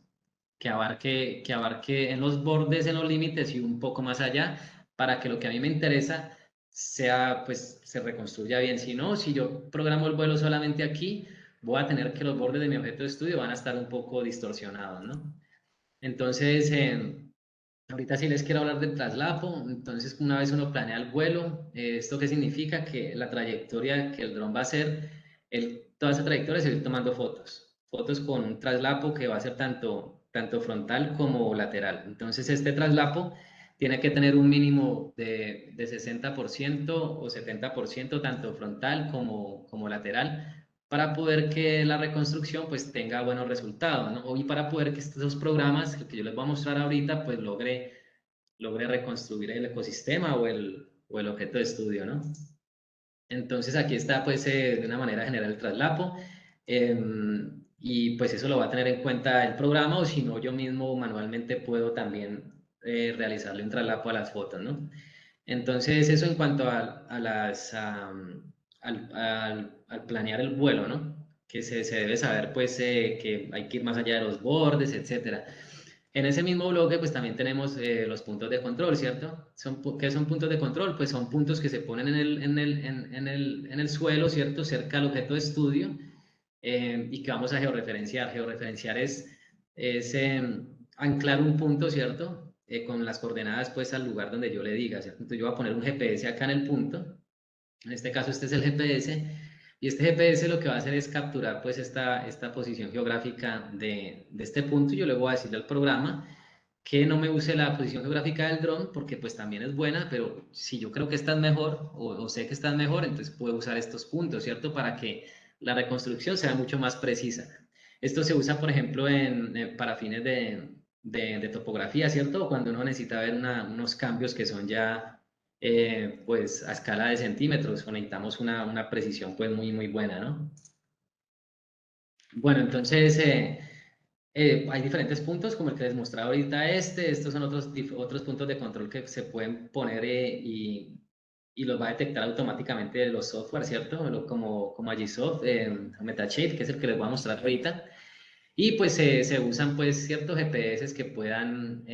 Que abarque en los bordes, en los límites y un poco más allá, para que lo que a mí me interesa sea, pues, se reconstruya bien. Si no, si yo programo el vuelo solamente aquí, voy a tener que los bordes de mi objeto de estudio van a estar un poco distorsionados, ¿no? Entonces, ahorita sí les quiero hablar del traslapo. Entonces, una vez uno planea el vuelo, ¿esto qué significa? Que la trayectoria que el dron va a hacer, toda esa trayectoria se va a ir tomando fotos. Fotos con un traslapo que va a ser tanto frontal como lateral. Entonces, este traslapo tiene que tener un mínimo de 60% o 70%, tanto frontal como lateral, para poder que la reconstrucción pues tenga buenos resultados, ¿no? Y para poder que estos programas, que yo les voy a mostrar ahorita, pues logre reconstruir el ecosistema o el objeto de estudio, ¿no? Entonces aquí está pues de una manera general el traslapo, y pues eso lo va a tener en cuenta el programa, o si no yo mismo manualmente puedo también realizarle un traslapo a las fotos, ¿no? Entonces eso en cuanto al planear el vuelo, ¿no? Que se debe saber pues que hay que ir más allá de los bordes, etcétera. En ese mismo bloque, pues también tenemos los puntos de control, ¿cierto? ¿Qué son puntos de control? Pues son puntos que se ponen en el suelo, ¿cierto? Cerca al objeto de estudio, y que vamos a georreferenciar. Georreferenciar es anclar un punto, ¿cierto? Con las coordenadas, pues, al lugar donde yo le diga, ¿cierto? Entonces yo voy a poner un GPS acá en el punto. En este caso, este es el GPS. Y este GPS lo que va a hacer es capturar pues esta posición geográfica de este punto, y yo le voy a decirle al programa que no me use la posición geográfica del dron porque pues también es buena, pero si yo creo que están mejor o sé que están mejor, entonces puedo usar estos puntos, ¿cierto? Para que la reconstrucción sea mucho más precisa. Esto se usa, por ejemplo, para fines de topografía, ¿cierto? Cuando uno necesita ver unos cambios que son ya pues a escala de centímetros, necesitamos una precisión pues muy, muy buena, ¿no? Bueno, entonces hay diferentes puntos, como el que les mostraba ahorita estos son otros puntos de control que se pueden poner, y los va a detectar automáticamente los software, ¿cierto? Como Agisoft, Metashape, que es el que les voy a mostrar ahorita. Y pues se usan pues ciertos GPS que puedan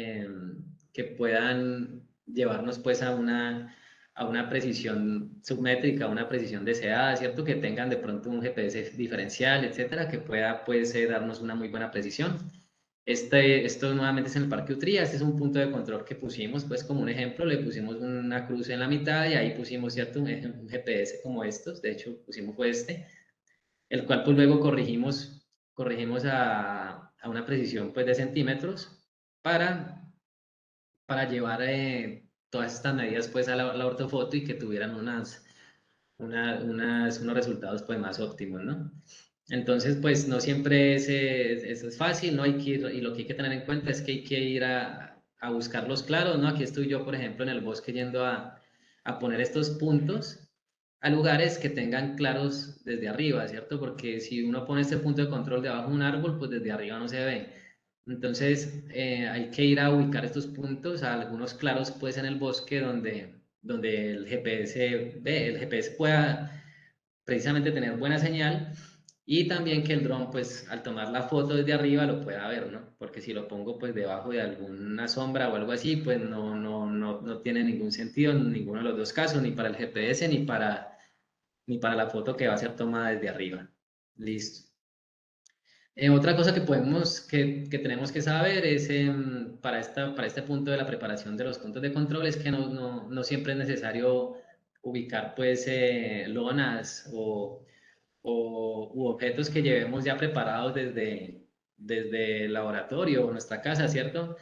llevarnos pues a una precisión submétrica, a una precisión deseada, ¿cierto? Que tengan de pronto un GPS diferencial, etcétera, que pueda pues darnos una muy buena precisión. Esto nuevamente es en el Parque Utría. Este es un punto de control que pusimos pues como un ejemplo, le pusimos una cruz en la mitad y ahí pusimos, ¿cierto? Un GPS como estos, de hecho pusimos fue este. el cual pues luego corregimos a una precisión pues de centímetros para llevar todas estas medidas pues a la ortofoto y que tuvieran unos resultados pues más óptimos, ¿no? Entonces, pues no siempre eso es fácil, ¿no? Hay que ir, y lo que hay que tener en cuenta es que hay que ir a buscar los claros, ¿no? Aquí estoy yo, por ejemplo, en el bosque yendo a poner estos puntos a lugares que tengan claros desde arriba, ¿cierto? Porque si uno pone este punto de control debajo de un árbol, pues desde arriba no se ve. Entonces, hay que ir a ubicar estos puntos a algunos claros, pues, en el bosque donde el GPS pueda precisamente tener buena señal y también que el dron, pues, al tomar la foto desde arriba lo pueda ver, ¿no? Porque si lo pongo, pues, debajo de alguna sombra o algo así, pues, no tiene ningún sentido en ninguno de los dos casos, ni para el GPS ni para la foto que va a ser tomada desde arriba. Listo. Otra cosa que tenemos que saber es para este punto de la preparación de los puntos de control es que no siempre es necesario ubicar pues lonas u objetos que llevemos ya preparados desde el laboratorio o nuestra casa, ¿cierto?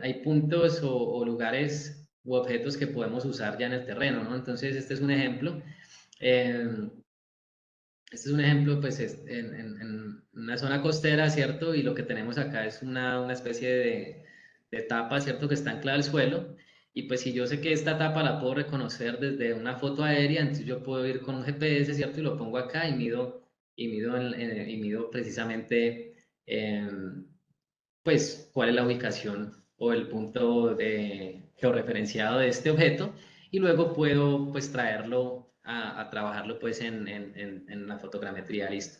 Hay puntos o lugares u objetos que podemos usar ya en el terreno, ¿no? Entonces, este es un ejemplo. Eh, este es un ejemplo, pues, en una zona costera, ¿cierto? Y lo que tenemos acá es una especie de tapa, ¿cierto? Que está anclada al suelo. Y pues si yo sé que esta tapa la puedo reconocer desde una foto aérea, entonces yo puedo ir con un GPS, ¿cierto? Y lo pongo acá y mido precisamente, pues, cuál es la ubicación o el punto georreferenciado de este objeto y luego puedo pues traerlo a trabajarlo pues en la fotogrametría, listo.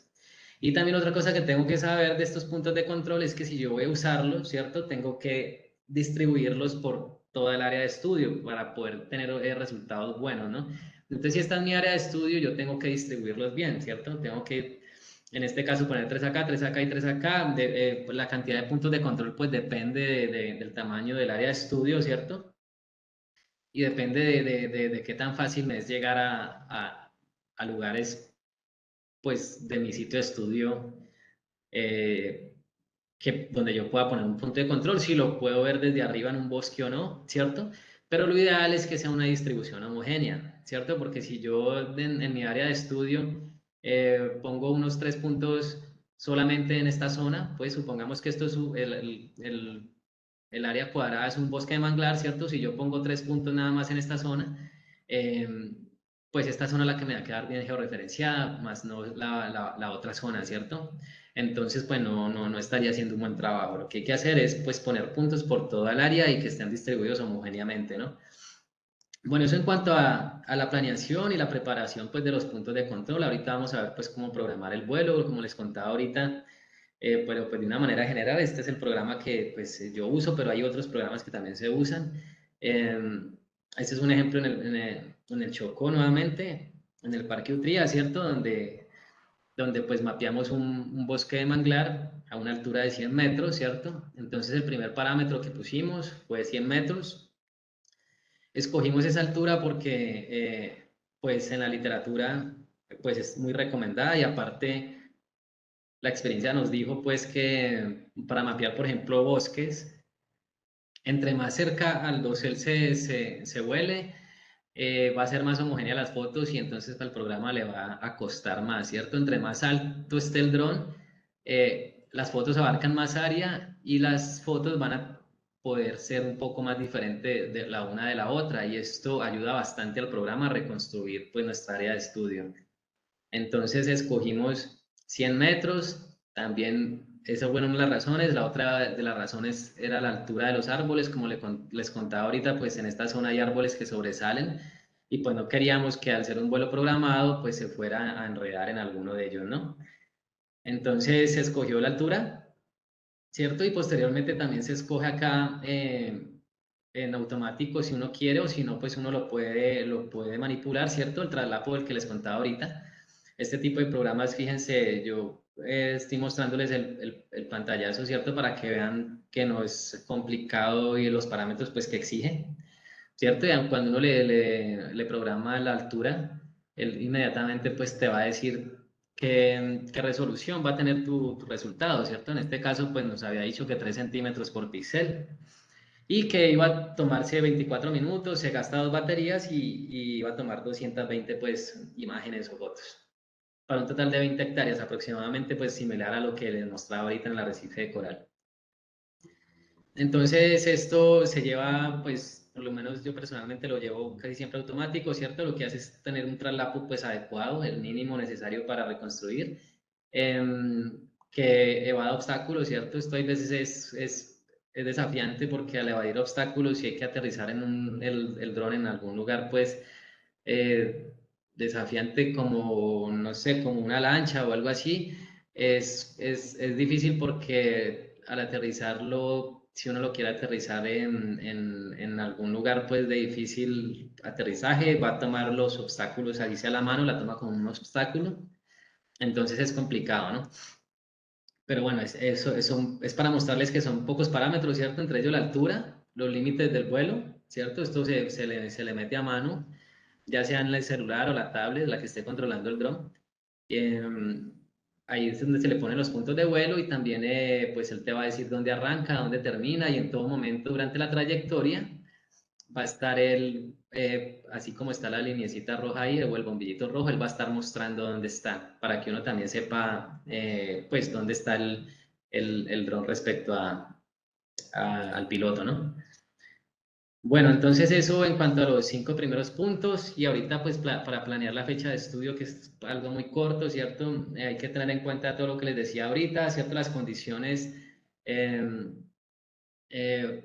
Y también otra cosa que tengo que saber de estos puntos de control es que si yo voy a usarlos, ¿cierto? Tengo que distribuirlos por toda el área de estudio para poder tener resultados buenos, ¿no? Entonces, si esta es mi área de estudio, yo tengo que distribuirlos bien, ¿cierto? Tengo que en este caso poner 3 acá, 3 acá y 3 acá. La cantidad de puntos de control pues depende del tamaño del área de estudio, ¿cierto? Y depende de qué tan fácil me es llegar a lugares pues de mi sitio de estudio donde yo pueda poner un punto de control, si lo puedo ver desde arriba en un bosque o no, ¿cierto? Pero lo ideal es que sea una distribución homogénea, ¿cierto? Porque si yo en mi área de estudio pongo unos 3 puntos solamente en esta zona, pues supongamos que esto es el área cuadrada es un bosque de manglar, ¿cierto? Si yo pongo 3 puntos nada más en esta zona, eh, pues esta zona es la que me va a quedar bien georreferenciada, más no la otra zona, ¿cierto? Entonces, pues no estaría haciendo un buen trabajo. Lo que hay que hacer es, pues, poner puntos por toda el área y que estén distribuidos homogéneamente, ¿no? Bueno, eso en cuanto a la planeación y la preparación, pues, de los puntos de control. Ahorita vamos a ver, pues, cómo programar el vuelo, como les contaba ahorita, pero pues de una manera general, este es el programa que pues yo uso, pero hay otros programas que también se usan. Este es un ejemplo en el Chocó nuevamente, en el Parque Utría, ¿cierto? Donde pues mapeamos un bosque de manglar a una altura de 100 metros, ¿cierto? Entonces el primer parámetro que pusimos fue 100 metros. Escogimos esa altura porque pues en la literatura pues es muy recomendada y aparte la experiencia nos dijo pues que para mapear, por ejemplo, bosques, entre más cerca al dosel se vuele, va a ser más homogénea las fotos y entonces al programa le va a costar más, ¿cierto? Entre más alto esté el dron, las fotos abarcan más área y las fotos van a poder ser un poco más diferentes de la una de la otra y esto ayuda bastante al programa a reconstruir pues nuestra área de estudio. Entonces escogimos 100 metros, también esa fue una de las razones, la otra de las razones era la altura de los árboles, como les contaba ahorita, pues en esta zona hay árboles que sobresalen y pues no queríamos que al ser un vuelo programado pues se fuera a enredar en alguno de ellos, ¿no? Entonces se escogió la altura, ¿cierto? Y posteriormente también se escoge acá en automático si uno quiere o si no, pues uno lo puede manipular, ¿cierto? El traslapo del que les contaba ahorita. Este tipo de programas, fíjense, yo estoy mostrándoles el pantallazo, ¿cierto? Para que vean que no es complicado y los parámetros pues que exige, ¿cierto? Y cuando uno le programa la altura, él inmediatamente pues te va a decir qué resolución va a tener tu resultado, ¿cierto? En este caso, pues nos había dicho que 3 centímetros por píxel y que iba a tomarse 24 minutos, se gasta 2 baterías y iba a tomar 220 pues, imágenes o fotos. Para un total de 20 hectáreas aproximadamente, pues similar a lo que les mostraba ahorita en el arrecife de coral. Entonces esto se lleva, pues, por lo menos yo personalmente lo llevo casi siempre automático, ¿cierto? Lo que hace es tener un traslapo pues adecuado, el mínimo necesario para reconstruir, que evada obstáculos, ¿cierto? Esto a veces es desafiante porque al evadir obstáculos, si hay que aterrizar en el dron en algún lugar, pues eh, desafiante como, no sé, como una lancha o algo así, es difícil porque al aterrizarlo, si uno lo quiere aterrizar en algún lugar pues de difícil aterrizaje, va a tomar los obstáculos, así sea la mano, la toma como un obstáculo, entonces es complicado, ¿no? Pero bueno, es para mostrarles que son pocos parámetros, ¿cierto? Entre ellos la altura, los límites del vuelo, ¿cierto? Esto se le mete a mano, ya sea en el celular o la tablet, la que esté controlando el dron. Ahí es donde se le ponen los puntos de vuelo y también pues él te va a decir dónde arranca, dónde termina y en todo momento durante la trayectoria va a estar él, así como está la lineecita roja ahí o el bombillito rojo, él va a estar mostrando dónde está para que uno también sepa pues dónde está el dron respecto al piloto, ¿no? Bueno, entonces eso en cuanto a los 5 primeros puntos y ahorita pues para planear la fecha de estudio que es algo muy corto, ¿cierto? Hay que tener en cuenta todo lo que les decía ahorita, ¿cierto? Las condiciones,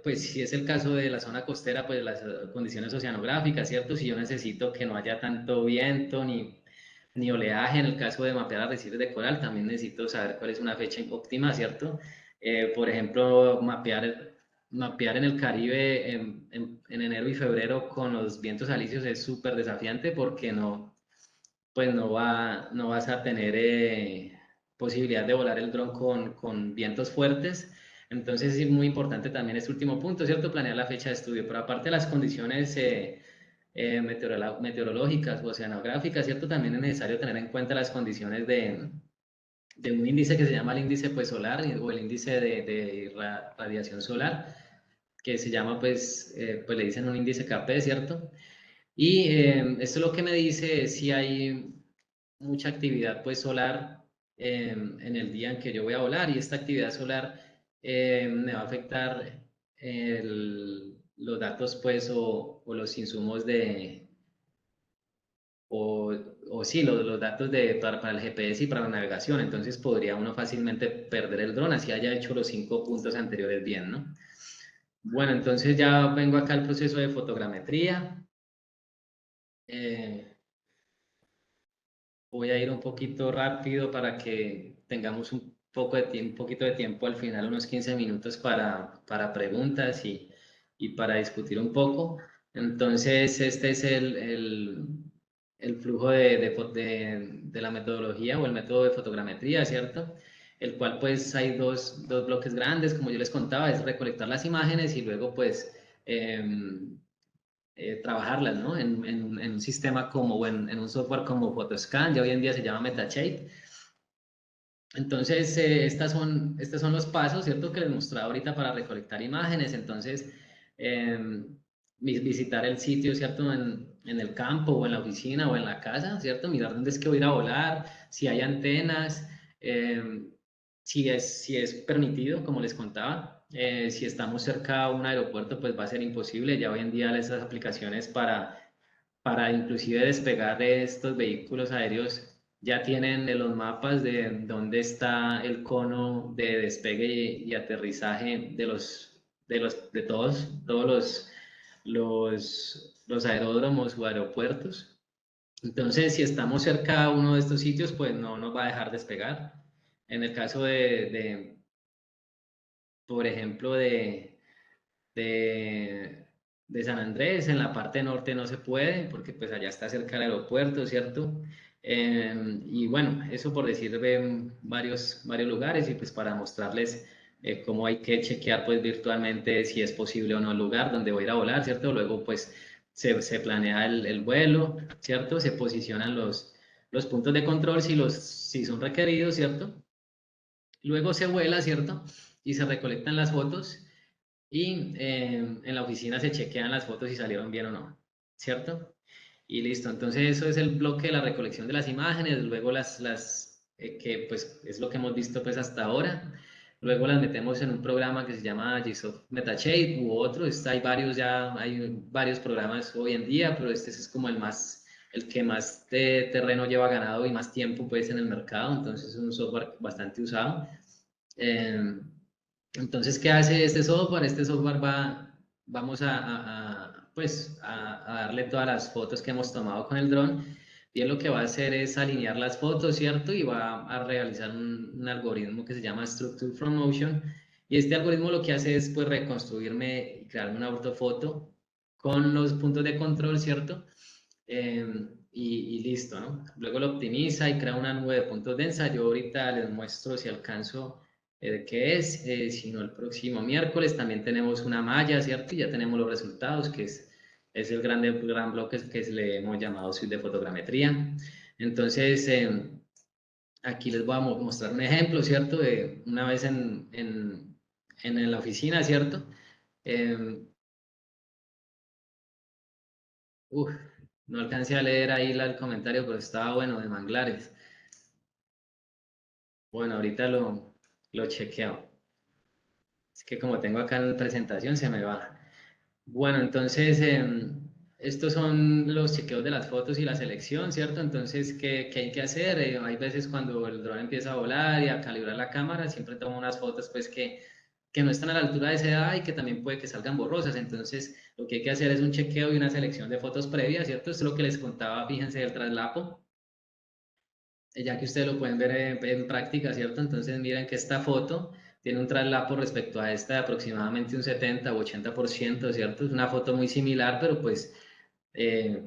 pues si es el caso de la zona costera, pues las condiciones oceanográficas, ¿cierto? Si yo necesito que no haya tanto viento ni oleaje, en el caso de mapear arrecifes de coral, también necesito saber cuál es una fecha óptima, ¿cierto? Por ejemplo, mapear en el Caribe en enero y febrero con los vientos alisios es súper desafiante porque pues no vas a tener posibilidad de volar el dron con vientos fuertes. Entonces es muy importante también este último punto, ¿cierto? Planear la fecha de estudio, pero aparte de las condiciones meteorológicas o oceanográficas, ¿cierto? También es necesario tener en cuenta las condiciones de un índice que se llama el índice pues, solar o el índice de radiación solar, que se llama pues le dicen un índice KP, ¿cierto? Y esto lo que me dice es si hay mucha actividad pues solar en el día en que yo voy a volar y esta actividad solar me va a afectar los datos pues o los insumos o, o sí, los datos para el GPS y para la navegación, entonces podría uno fácilmente perder el dron, así haya hecho los 5 puntos anteriores bien, ¿no? Bueno, entonces ya vengo acá al proceso de fotogrametría. Eh, Voy a ir un poquito rápido para que tengamos un poco de tiempo, un poquito de tiempo al final, unos 15 minutos para preguntas y para discutir un poco. Entonces, este es el flujo de la metodología o el método de fotogrametría, ¿cierto? El cual pues hay dos bloques grandes, como yo les contaba, es recolectar las imágenes y luego pues trabajarlas, ¿no? En un sistema como, o en un software como Photoscan, ya hoy en día se llama Metashape. Entonces, estos son los pasos, ¿cierto? Que les mostraba ahorita para recolectar imágenes. Entonces, visitar el sitio, ¿cierto? En el campo o en la oficina o en la casa, ¿cierto? Mirar dónde es que voy a ir a volar, si hay antenas, si es permitido, como les contaba. Si estamos cerca a un aeropuerto, pues va a ser imposible. Ya hoy en día esas aplicaciones para inclusive despegar de estos vehículos aéreos ya tienen los mapas de dónde está el cono de despegue y aterrizaje de todos los aeródromos o aeropuertos. Entonces, si estamos cerca a uno de estos sitios, pues no nos va a dejar despegar. En el caso por ejemplo, de, de San Andrés, en la parte norte no se puede, porque pues allá está cerca del aeropuerto, ¿cierto? Y bueno, eso por decir de varios lugares y pues para mostrarles cómo hay que chequear pues virtualmente si es posible o no el lugar donde voy a ir a volar, ¿cierto? Luego pues se planea el vuelo, ¿cierto? Se posicionan los puntos de control si son requeridos, ¿cierto? Luego se vuela, ¿cierto? Y se recolectan las fotos y en la oficina se chequean las fotos si salieron bien o no, ¿cierto? Y listo, entonces eso es el bloque de la recolección de las imágenes, luego que pues es lo que hemos visto pues hasta ahora, luego las metemos en un programa que se llama GSoft Metashade u otro, hay varios programas hoy en día, pero este es como el que más terreno lleva ganado y más tiempo pues en el mercado, entonces es un software bastante usado. Entonces, ¿qué hace este software? Este software vamos pues, a darle todas las fotos que hemos tomado con el dron y él lo que va a hacer es alinear las fotos, ¿cierto? Y va a realizar un algoritmo que se llama Structure from Motion y este algoritmo lo que hace es pues reconstruirme y crearme una ortofoto con los puntos de control, ¿cierto? Y listo, ¿no? Luego lo optimiza y crea una nube de puntos densa. Yo ahorita les muestro si alcanzo qué es, sino el próximo miércoles también tenemos una malla, ¿cierto? Y ya tenemos los resultados, es el gran bloque que le hemos llamado suite de fotogrametría. Entonces, aquí les voy a mostrar un ejemplo, ¿cierto? De una vez en la oficina, ¿cierto? Uf, no alcancé a leer ahí el comentario, pero estaba bueno, de manglares. Bueno, ahorita lo chequeo. Es que como tengo acá en presentación, se me va. Bueno, entonces, estos son los chequeos de las fotos y la selección, ¿cierto? Entonces, ¿qué hay que hacer? Hay veces cuando el dron empieza a volar y a calibrar la cámara, siempre tomo unas fotos pues que no están a la altura de esa edad y que también puede que salgan borrosas. Entonces, lo que hay que hacer es un chequeo y una selección de fotos previas, ¿cierto? Esto es lo que les contaba, fíjense, del traslapo. Ya que ustedes lo pueden ver en práctica, ¿cierto? Entonces miren que esta foto tiene un traslapo respecto a esta de aproximadamente un 70 o 80%, ¿cierto? Es una foto muy similar, pero pues eh,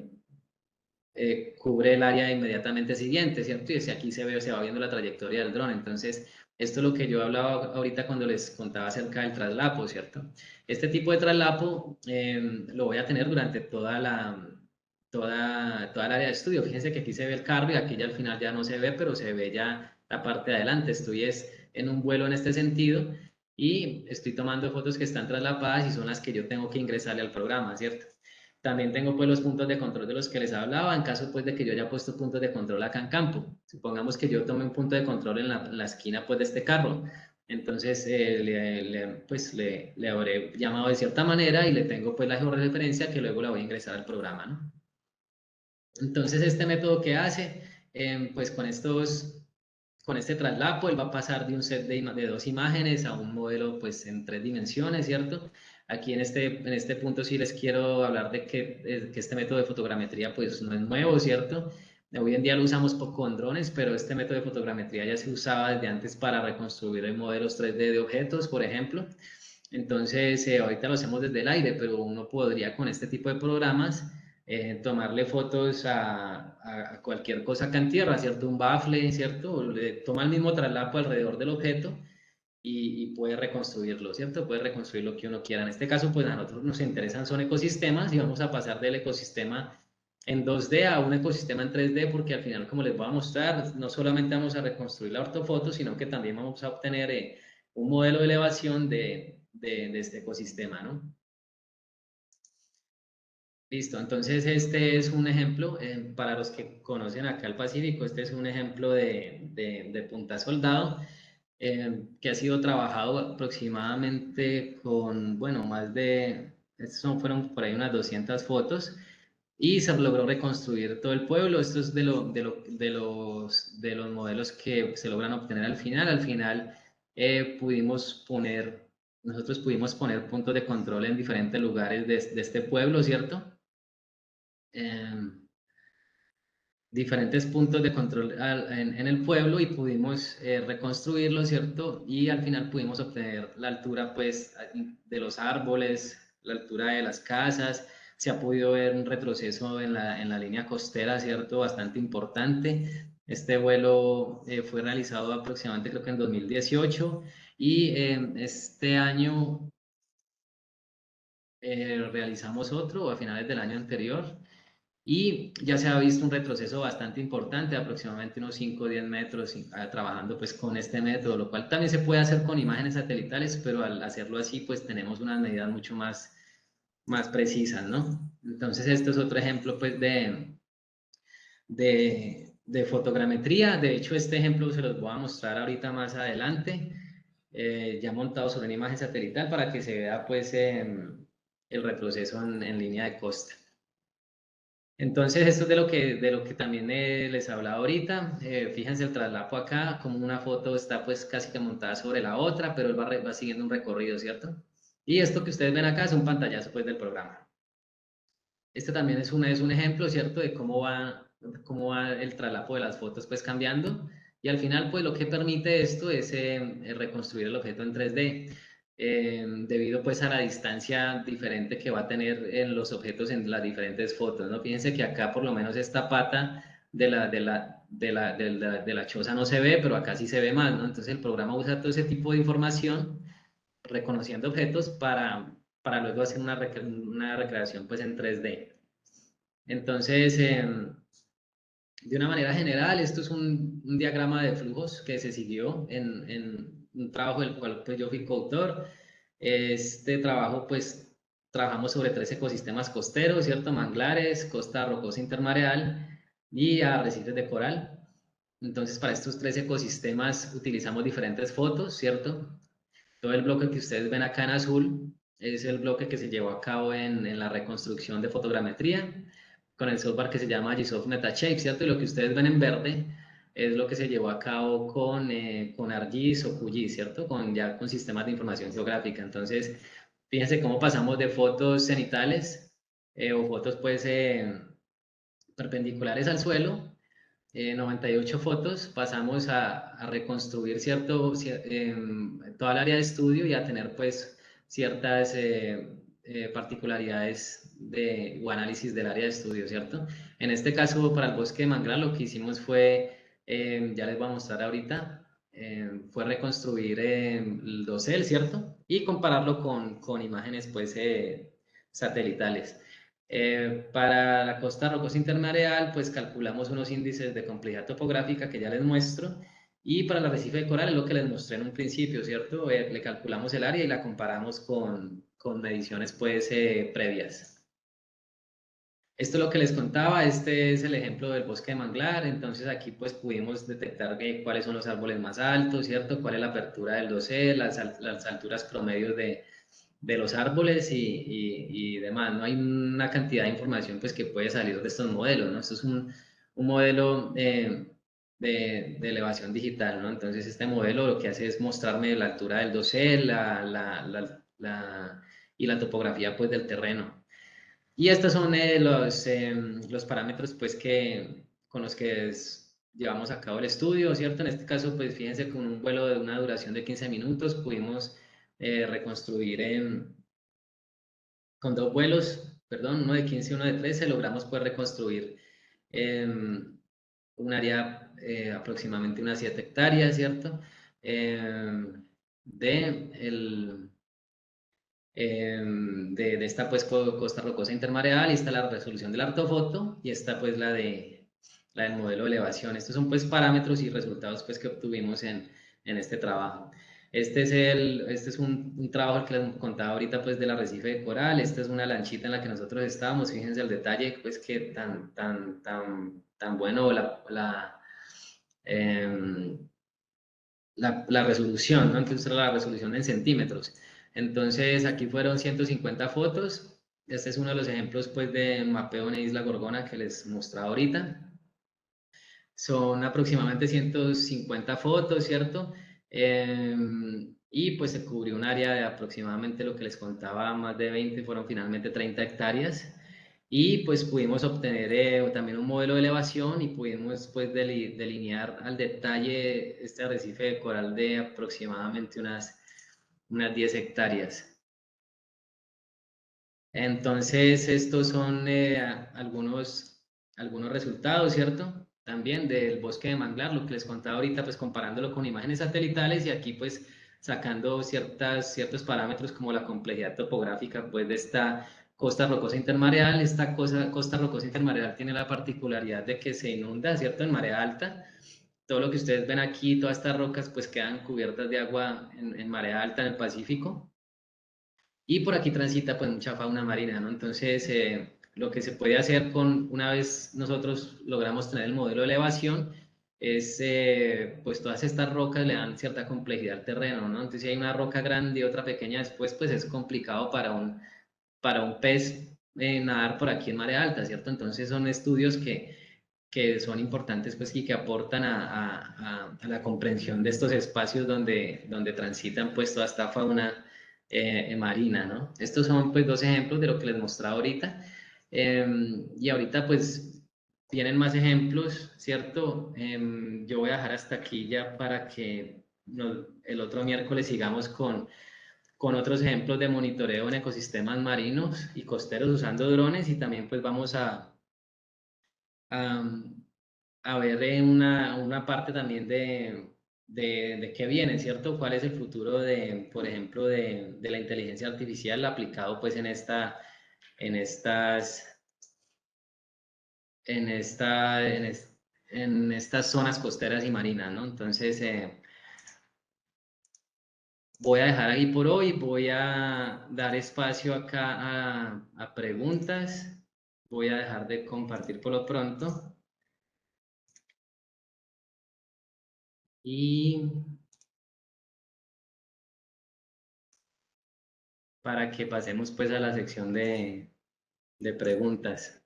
cubre el área inmediatamente siguiente, ¿cierto? Y desde aquí se va viendo la trayectoria del dron. Entonces, esto es lo que yo hablaba ahorita cuando les contaba acerca del traslapo, ¿cierto? Este tipo de traslapo lo voy a tener durante toda el área de estudio. Fíjense que aquí se ve el carro y aquí ya al final ya no se ve, pero se ve ya la parte de adelante. Estoy en un vuelo en este sentido y estoy tomando fotos que están traslapadas y son las que yo tengo que ingresarle al programa, ¿cierto? También tengo pues los puntos de control de los que les hablaba, en caso pues de que yo haya puesto puntos de control acá en campo. Supongamos que yo tome un punto de control en la esquina pues de este carro. Entonces le habré llamado de cierta manera y le tengo pues la georreferencia que luego la voy a ingresar al programa, ¿no? Entonces este método que hace, pues con este traslapo, él va a pasar de un set de dos imágenes a un modelo pues en 3 dimensiones, ¿cierto? Aquí en este punto sí les quiero hablar de que este método de fotogrametría pues no es nuevo, ¿cierto? Hoy en día lo usamos poco con drones, pero este método de fotogrametría ya se usaba desde antes para reconstruir modelos 3D de objetos, por ejemplo. Entonces, ahorita lo hacemos desde el aire, pero uno podría con este tipo de programas tomarle fotos a cualquier cosa acá en tierra, ¿cierto? Un bafle, ¿cierto? Le toma el mismo traslapo alrededor del objeto y puede reconstruirlo, ¿cierto? Puede reconstruir lo que uno quiera. En este caso, pues a nosotros nos interesan son ecosistemas y vamos a pasar del ecosistema en 2D a un ecosistema en 3D porque al final, como les voy a mostrar, no solamente vamos a reconstruir la ortofoto, sino que también vamos a obtener un modelo de elevación de este ecosistema, ¿no? Listo, entonces este es un ejemplo, para los que conocen acá el Pacífico, este es un ejemplo de punta soldado que ha sido trabajado aproximadamente con, bueno, fueron por ahí unas 200 fotos y se logró reconstruir todo el pueblo. Esto es de los modelos que se logran obtener al final. Al final nosotros pudimos poner puntos de control en diferentes lugares de este pueblo, ¿cierto? Diferentes puntos de control en el pueblo y pudimos reconstruirlo, ¿cierto? Y al final pudimos obtener la altura, pues, de los árboles, la altura de las casas. Se ha podido ver un retroceso en la línea costera, ¿cierto? Bastante importante. Este vuelo fue realizado aproximadamente, creo que en 2018 y este año realizamos otro a finales del año anterior. y ya se ha visto un retroceso bastante importante, aproximadamente unos 5 o 10 metros, trabajando pues con este método, lo cual también se puede hacer con imágenes satelitales, pero al hacerlo así pues tenemos unas medidas mucho más precisas, ¿no? Entonces este es otro ejemplo pues de fotogrametría. De hecho, este ejemplo se los voy a mostrar ahorita más adelante, ya montado sobre una imagen satelital para que se vea pues el retroceso en línea de costa. Entonces, esto es de lo que también les hablaba ahorita. Fíjense el traslapo acá, como una foto está pues casi que montada sobre la otra, pero él va siguiendo un recorrido, ¿cierto? Y esto que ustedes ven acá es un pantallazo pues del programa. Este también es un ejemplo, ¿cierto? De cómo va el traslapo de las fotos pues cambiando. Y al final, pues lo que permite esto es reconstruir el objeto en 3D. Debido pues a la distancia diferente que va a tener en los objetos en las diferentes fotos, ¿no? Fíjense que acá por lo menos esta pata de la choza no se ve, pero acá sí se ve más, ¿no? Entonces el programa usa todo ese tipo de información reconociendo objetos para luego hacer una recreación pues en 3D. Entonces, de una manera general, esto es un diagrama de flujos que se siguió en un trabajo del cual pues, yo fui coautor. Este trabajo, pues, trabajamos sobre 3 ecosistemas costeros, ¿cierto? Manglares, costa rocosa intermareal y arrecifes de coral. Entonces, para estos 3 ecosistemas utilizamos diferentes fotos, ¿cierto? Todo el bloque que ustedes ven acá en azul es el bloque que se llevó a cabo en la reconstrucción de fotogrametría con el software que se llama Gsoft Metashape, ¿cierto? Y lo que ustedes ven en verde es lo que se llevó a cabo con ArcGIS o QGIS, ¿cierto? Ya con sistemas de información geográfica. Entonces, fíjense cómo pasamos de fotos cenitales o fotos pues perpendiculares al suelo 98 fotos, pasamos a reconstruir toda el área de estudio y a tener pues ciertas particularidades o análisis del área de estudio, ¿cierto? En este caso, para el bosque de manglar, lo que hicimos fue, ya les voy a mostrar ahorita, fue reconstruir el dosel, ¿cierto? Y compararlo con imágenes pues satelitales. Para la costa rocosa intermareal, pues calculamos unos índices de complejidad topográfica que ya les muestro. Y para el arrecife de coral es lo que les mostré en un principio, ¿cierto? Le calculamos el área y la comparamos con mediciones pues previas. Esto es lo que les contaba, este es el ejemplo del bosque de manglar, entonces aquí pues pudimos detectar cuáles son los árboles más altos, ¿cierto? Cuál es la apertura del dosel, las alturas promedios de los árboles y demás, ¿no? Hay una cantidad de información pues que puede salir de estos modelos, ¿no? Esto es un modelo de elevación digital, ¿no? Entonces este modelo lo que hace es mostrarme la altura del dosel y la topografía pues del terreno. Y estos son los parámetros pues con los que llevamos a cabo el estudio, ¿cierto? En este caso, pues fíjense, con un vuelo de una duración de 15 minutos pudimos reconstruir con 2 vuelos, perdón, uno de 15 y uno de 13, logramos pues reconstruir un área aproximadamente unas 7 hectáreas, ¿cierto? De, el, de esta pues costa rocosa intermareal, y está la resolución del ortofoto y está pues la del modelo de elevación. Estos son pues parámetros y resultados pues que obtuvimos en este trabajo. Este es un trabajo que les contaba ahorita pues del arrecife de coral. Esta es una lanchita en la que nosotros estábamos. Fíjense el detalle pues que tan bueno la resolución, ¿no? Entonces la resolución en centímetros. Entonces aquí fueron 150 fotos. Este es uno de los ejemplos pues de mapeo en Isla Gorgona que les mostraba ahorita. Son aproximadamente 150 fotos, ¿cierto? Y pues se cubrió un área de aproximadamente lo que les contaba, más de 20, fueron finalmente 30 hectáreas. Y pues pudimos obtener también un modelo de elevación y pudimos pues delinear al detalle este arrecife de coral de aproximadamente unas 10 hectáreas. Entonces, estos son algunos resultados, ¿cierto? También del bosque de manglar, lo que les contaba ahorita, pues comparándolo con imágenes satelitales y aquí pues sacando ciertos parámetros como la complejidad topográfica pues costa rocosa intermareal. Esta costa rocosa intermareal tiene la particularidad de que se inunda, ¿cierto? En marea alta. Todo lo que ustedes ven aquí, todas estas rocas, pues quedan cubiertas de agua en marea alta en el Pacífico. Y por aquí transita pues mucha fauna marina, ¿no? Entonces, lo que se puede hacer una vez nosotros logramos tener el modelo de elevación, es, pues todas estas rocas le dan cierta complejidad al terreno, ¿no? Entonces, si hay una roca grande y otra pequeña después, pues es complicado para un pez nadar por aquí en marea alta, ¿cierto? Entonces, son estudios que son importantes, pues, y que aportan a la comprensión de estos espacios donde transitan, pues, toda esta fauna marina, ¿no? Estos son, pues, dos ejemplos de lo que les mostraba ahorita. Y ahorita, pues, tienen más ejemplos, ¿cierto? Yo voy a dejar hasta aquí ya para que el otro miércoles sigamos con otros ejemplos de monitoreo en ecosistemas marinos y costeros usando drones, y también pues vamos a, a ver en una parte también de qué viene, ¿cierto? ¿Cuál es el futuro de, por ejemplo, de la inteligencia artificial aplicado pues en estas, en esta, en, es- en estas zonas costeras y marinas, ¿no? Entonces, voy a dejar ahí por hoy, voy a dar espacio acá a preguntas, voy a dejar de compartir por lo pronto y para que pasemos pues a la sección de preguntas.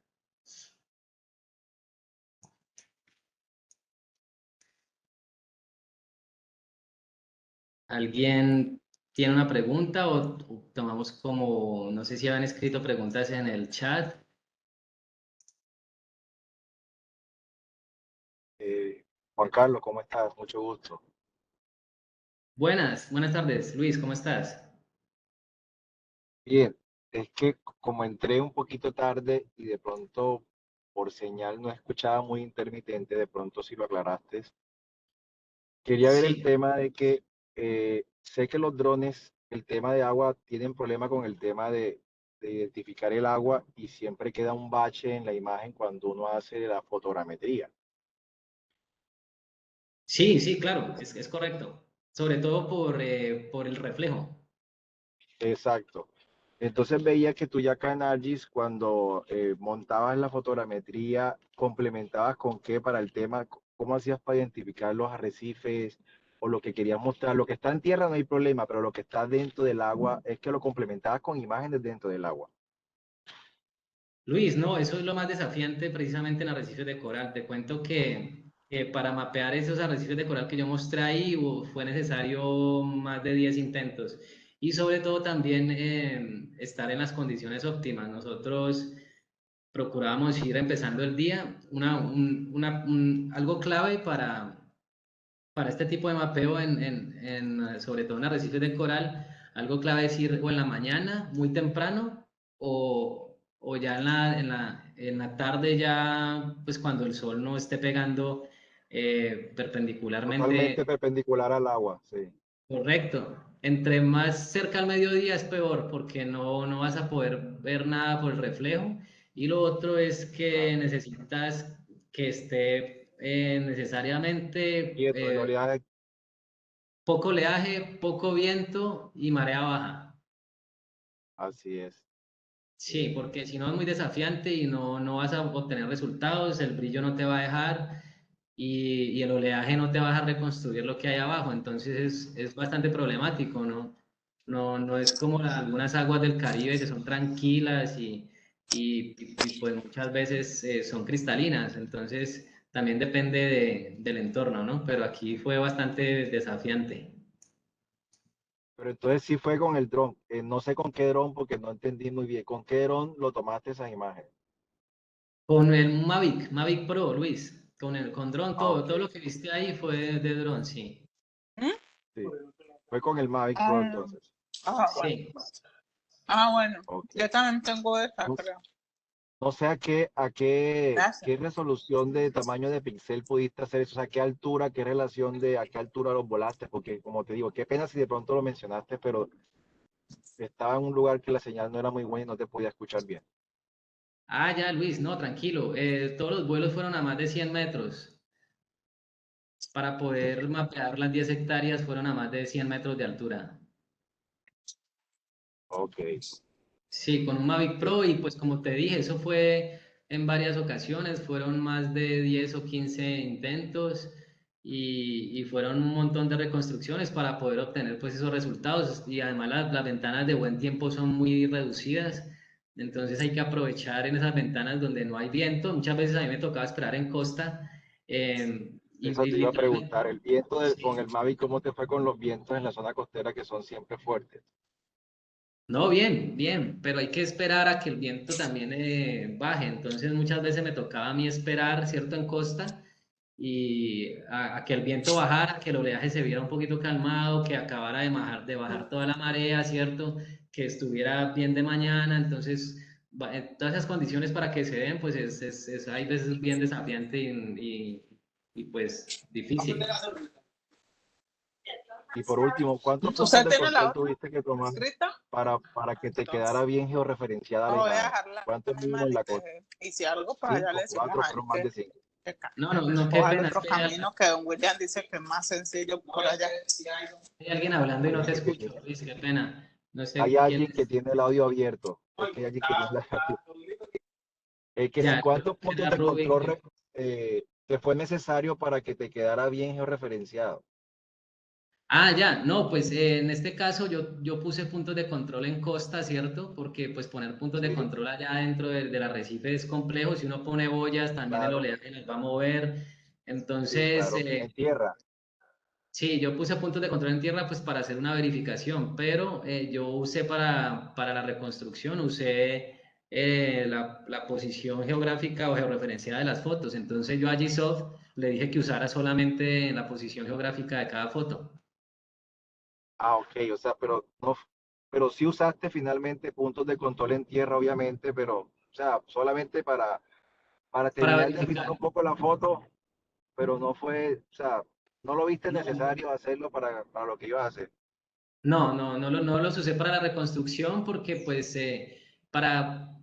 ¿Alguien tiene una pregunta o tomamos como, no sé si han escrito preguntas en el chat? Juan Carlos, ¿cómo estás? Mucho gusto. Buenas tardes, Luis, ¿cómo estás? Bien, es que como entré un poquito tarde y de pronto por señal no escuchaba muy intermitente, de pronto si lo aclaraste, quería ver el Sí. tema de que sé que los drones, el tema de agua, tienen problema con el tema de identificar el agua y siempre queda un bache en la imagen cuando uno hace la fotogrametría. Sí, sí, claro, es correcto. Sobre todo por el reflejo. Exacto. Entonces veía que tú ya acá en ArcGIS, cuando montabas la fotogrametría, complementabas con qué para el tema, cómo hacías para identificar los arrecifes o lo que querías mostrar. Lo que está en tierra no hay problema, pero lo que está dentro del agua es que lo complementabas con imágenes dentro del agua. Luis, no, eso es lo más desafiante precisamente en arrecifes de coral. Te cuento que para mapear esos arrecifes de coral que yo mostré ahí fue necesario más de 10 intentos. Y sobre todo también estar en las condiciones óptimas. Nosotros procurábamos ir empezando el día. Algo clave para este tipo de mapeo, sobre todo en arrecifes de coral, algo clave es ir o en la mañana, muy temprano, o ya en la tarde, ya pues cuando el sol no esté pegando Totalmente perpendicularmente. perpendicular al agua, sí. Correcto. Entre más cerca al mediodía es peor porque no vas a poder ver nada por el reflejo. Y lo otro es que Claro. necesitas que esté necesariamente Quieto, el oleaje, poco oleaje, poco viento y marea baja. así es. Sí, porque si no es muy desafiante y no vas a obtener resultados, el brillo no te va a dejar y el oleaje no te va a dejar reconstruir lo que hay abajo. Entonces es bastante problemático, ¿no? No es como algunas aguas del Caribe que son tranquilas y pues muchas veces son cristalinas. Entonces también depende del entorno, ¿no? Pero aquí fue bastante desafiante. Pero entonces sí fue con el dron. No sé con qué dron porque no entendí muy bien. ¿Con qué dron lo tomaste esas imágenes? Con el Mavic Pro, Luis, con dron, Ah, todo, ok. todo lo que viste ahí fue de dron, sí. ¿Mm? Sí. Fue con el Mavic Pro Ah, entonces. bueno. Sí. Bueno. Ok. Yo también tengo esa, No, creo. no sé Gracias. qué resolución de tamaño de píxel pudiste hacer eso. O sea, qué altura, qué relación de a qué altura los volaste. Porque como te digo, qué pena si de pronto lo mencionaste, pero estaba en un lugar que la señal no era muy buena y no te podía escuchar bien. Ah, ya, Luis, no, tranquilo. Todos los vuelos fueron a más de 100 metros. Para poder mapear las 10 hectáreas fueron a más de 100 metros de altura. Ok. Sí, con un Mavic Pro y pues como te dije, eso fue en varias ocasiones, fueron más de 10 o 15 intentos y fueron un montón de reconstrucciones para poder obtener pues esos resultados y además las ventanas de buen tiempo son muy reducidas, entonces hay que aprovechar en esas ventanas donde no hay viento, muchas veces a mí me tocaba esperar en costa Eso y te iba a literalmente... preguntar, el viento con Sí. el Mavic, ¿cómo te fue con los vientos en la zona costera que son siempre fuertes? No, bien, bien, pero hay que esperar a que el viento también baje. Entonces muchas veces me tocaba a mí esperar, ¿cierto? En costa y a que el viento bajara, que el oleaje se viera un poquito calmado, que acabara de bajar toda la marea, ¿cierto? Que estuviera bien de mañana. Entonces, todas esas condiciones para que se den, pues hay veces bien desafiante y pues difícil. Y por último, ¿cuántos puntos ¿Usted de tiene la control otra tuviste que tomar escrita? para que te quedara Entonces, bien georreferenciada no la voy a imagen? dejar la ¿Cuántos misma mínimo en la costa? y si algo, pues allá le ¿Cinco, decimos cuatro, a él fueron más de cinco? que No, qué coja el pena, es otro que camino que don William dice que es más sencillo por allá. hay alguien hablando y no te Parece que escucho, tiene. Luis, qué pena. No Hay sé quién alguien que es. tiene el audio abierto. Es que hay alguien que tiene el audio abierto. Que si Ya, yo creo cuántos que puntos era de Rubik. control te fue necesario para que te quedara bien georreferenciado. Ah, ya, no, pues en este caso yo puse puntos de control en costa, ¿cierto? Porque pues poner puntos de Sí, control allá dentro del arrecife es complejo. Si uno pone boyas, también el claro, oleaje las va a mover. sí, Entonces, claro. En tierra. sí, yo puse puntos de control en tierra pues para hacer una verificación, pero yo usé para la reconstrucción, usé la posición geográfica o georreferenciada de las fotos. Entonces yo a Gsoft le dije que usara solamente la posición geográfica de cada foto. Ah, ok, o sea, pero no, pero sí usaste finalmente puntos de control en tierra, obviamente, pero, o sea, solamente para Para terminar de afinar verificar. un poco la foto, pero no fue, o sea, no lo viste No, necesario hacerlo para lo que ibas a hacer. no los usé para la reconstrucción porque pues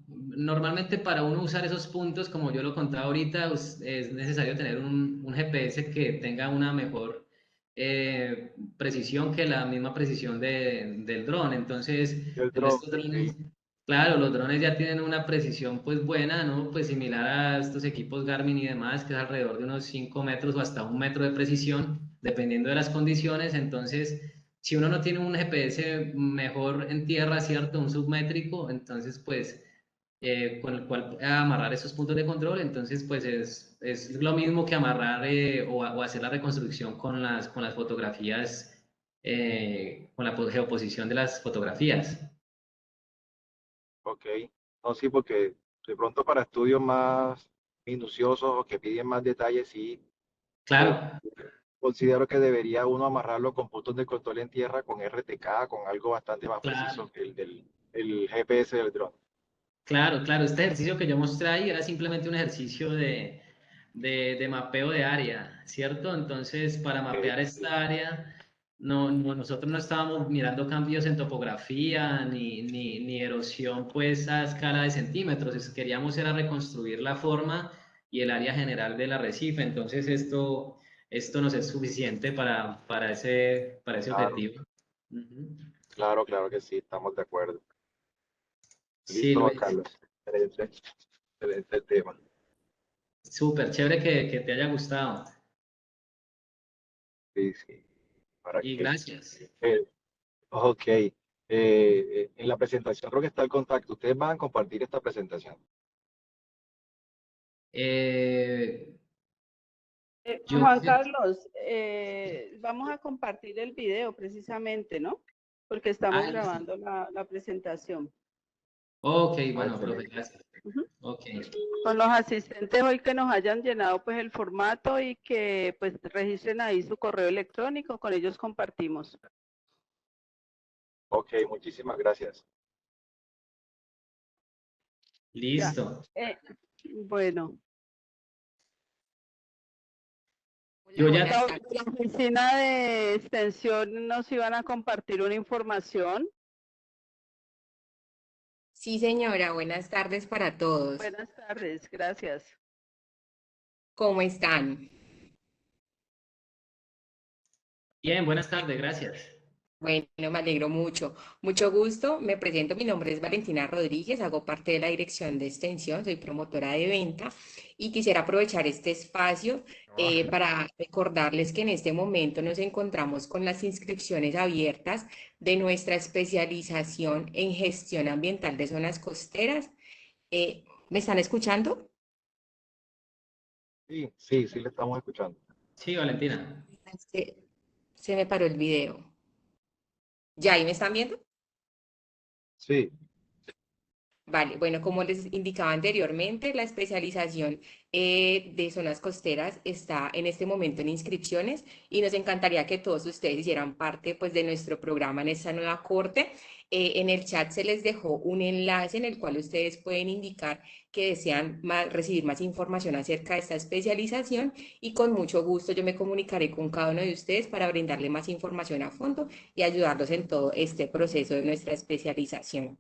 normalmente para uno usar esos puntos, como yo lo contaba ahorita, es necesario tener un GPS que tenga una mejor precisión que la misma precisión del dron. Entonces, El en dron, estos drones, sí, claro, los drones ya tienen una precisión pues buena, ¿no? Pues similar a estos equipos Garmin y demás, que es alrededor de unos 5 metros o hasta 1 metro de precisión, dependiendo de las condiciones. Entonces, si uno no tiene un GPS mejor en tierra, ¿cierto? Un submétrico, entonces pues con el cual amarrar esos puntos de control, entonces pues es lo mismo que amarrar o hacer la reconstrucción con las fotografías, con la geoposición de las fotografías. ok. No, sí, porque de pronto para estudios más minuciosos o que piden más detalles, sí, eh, Claro, considero que debería uno amarrarlo con puntos de control en tierra, con RTK, con algo bastante más preciso claro. que el GPS del dron. Claro, este ejercicio que yo mostré ahí era simplemente un ejercicio de mapeo de área, ¿cierto? Entonces, para Ok, mapear esta área, nosotros no estábamos mirando cambios en topografía ni erosión, pues a escala de centímetros. Queríamos era reconstruir la forma y el área general del arrecife. Entonces, esto nos es suficiente para ese claro, objetivo. Ujú. claro que sí, estamos de acuerdo. Sí, Listo, Juan Luis. Carlos. Excelente, excelente el tema. Súper chévere que te haya gustado. Sí, sí. ¿Para Y qué? gracias. Ok. En la presentación creo que está el contacto. Ustedes van a compartir esta presentación. Eh, yo, Juan Carlos, vamos a compartir el video precisamente, ¿no? Porque estamos listo. grabando la presentación. Ok, Ah, bueno, profe, excelente. gracias. Ujú. Ok, Con los asistentes hoy que nos hayan llenado pues el formato y que pues registren ahí su correo electrónico, con ellos compartimos. Ok, muchísimas gracias. Ya. listo. Bueno, Yo ya, la oficina de extensión nos iban a compartir una información Sí, señora, buenas tardes para todos. Buenas tardes, gracias. ¿Cómo están? Bien, buenas tardes, gracias. Bueno, me alegro mucho. Mucho gusto. Me presento, mi nombre es Valentina Rodríguez, hago parte de la dirección de extensión, soy promotora de venta y quisiera aprovechar este espacio para recordarles que en este momento nos encontramos con las inscripciones abiertas de nuestra especialización en gestión ambiental de zonas costeras. ¿Me están escuchando? Sí, sí, sí, le estamos escuchando. Sí, Valentina. Se, se me paró el video. ¿Ya ahí me están viendo? Sí, Vale, bueno, como les indicaba anteriormente, la especialización de zonas costeras está en este momento en inscripciones y nos encantaría que todos ustedes hicieran parte pues, de nuestro programa en esta nueva corte. En el chat se les dejó un enlace en el cual ustedes pueden indicar que desean recibir más información acerca de esta especialización y con mucho gusto yo me comunicaré con cada uno de ustedes para brindarle más información a fondo y ayudarlos en todo este proceso de nuestra especialización.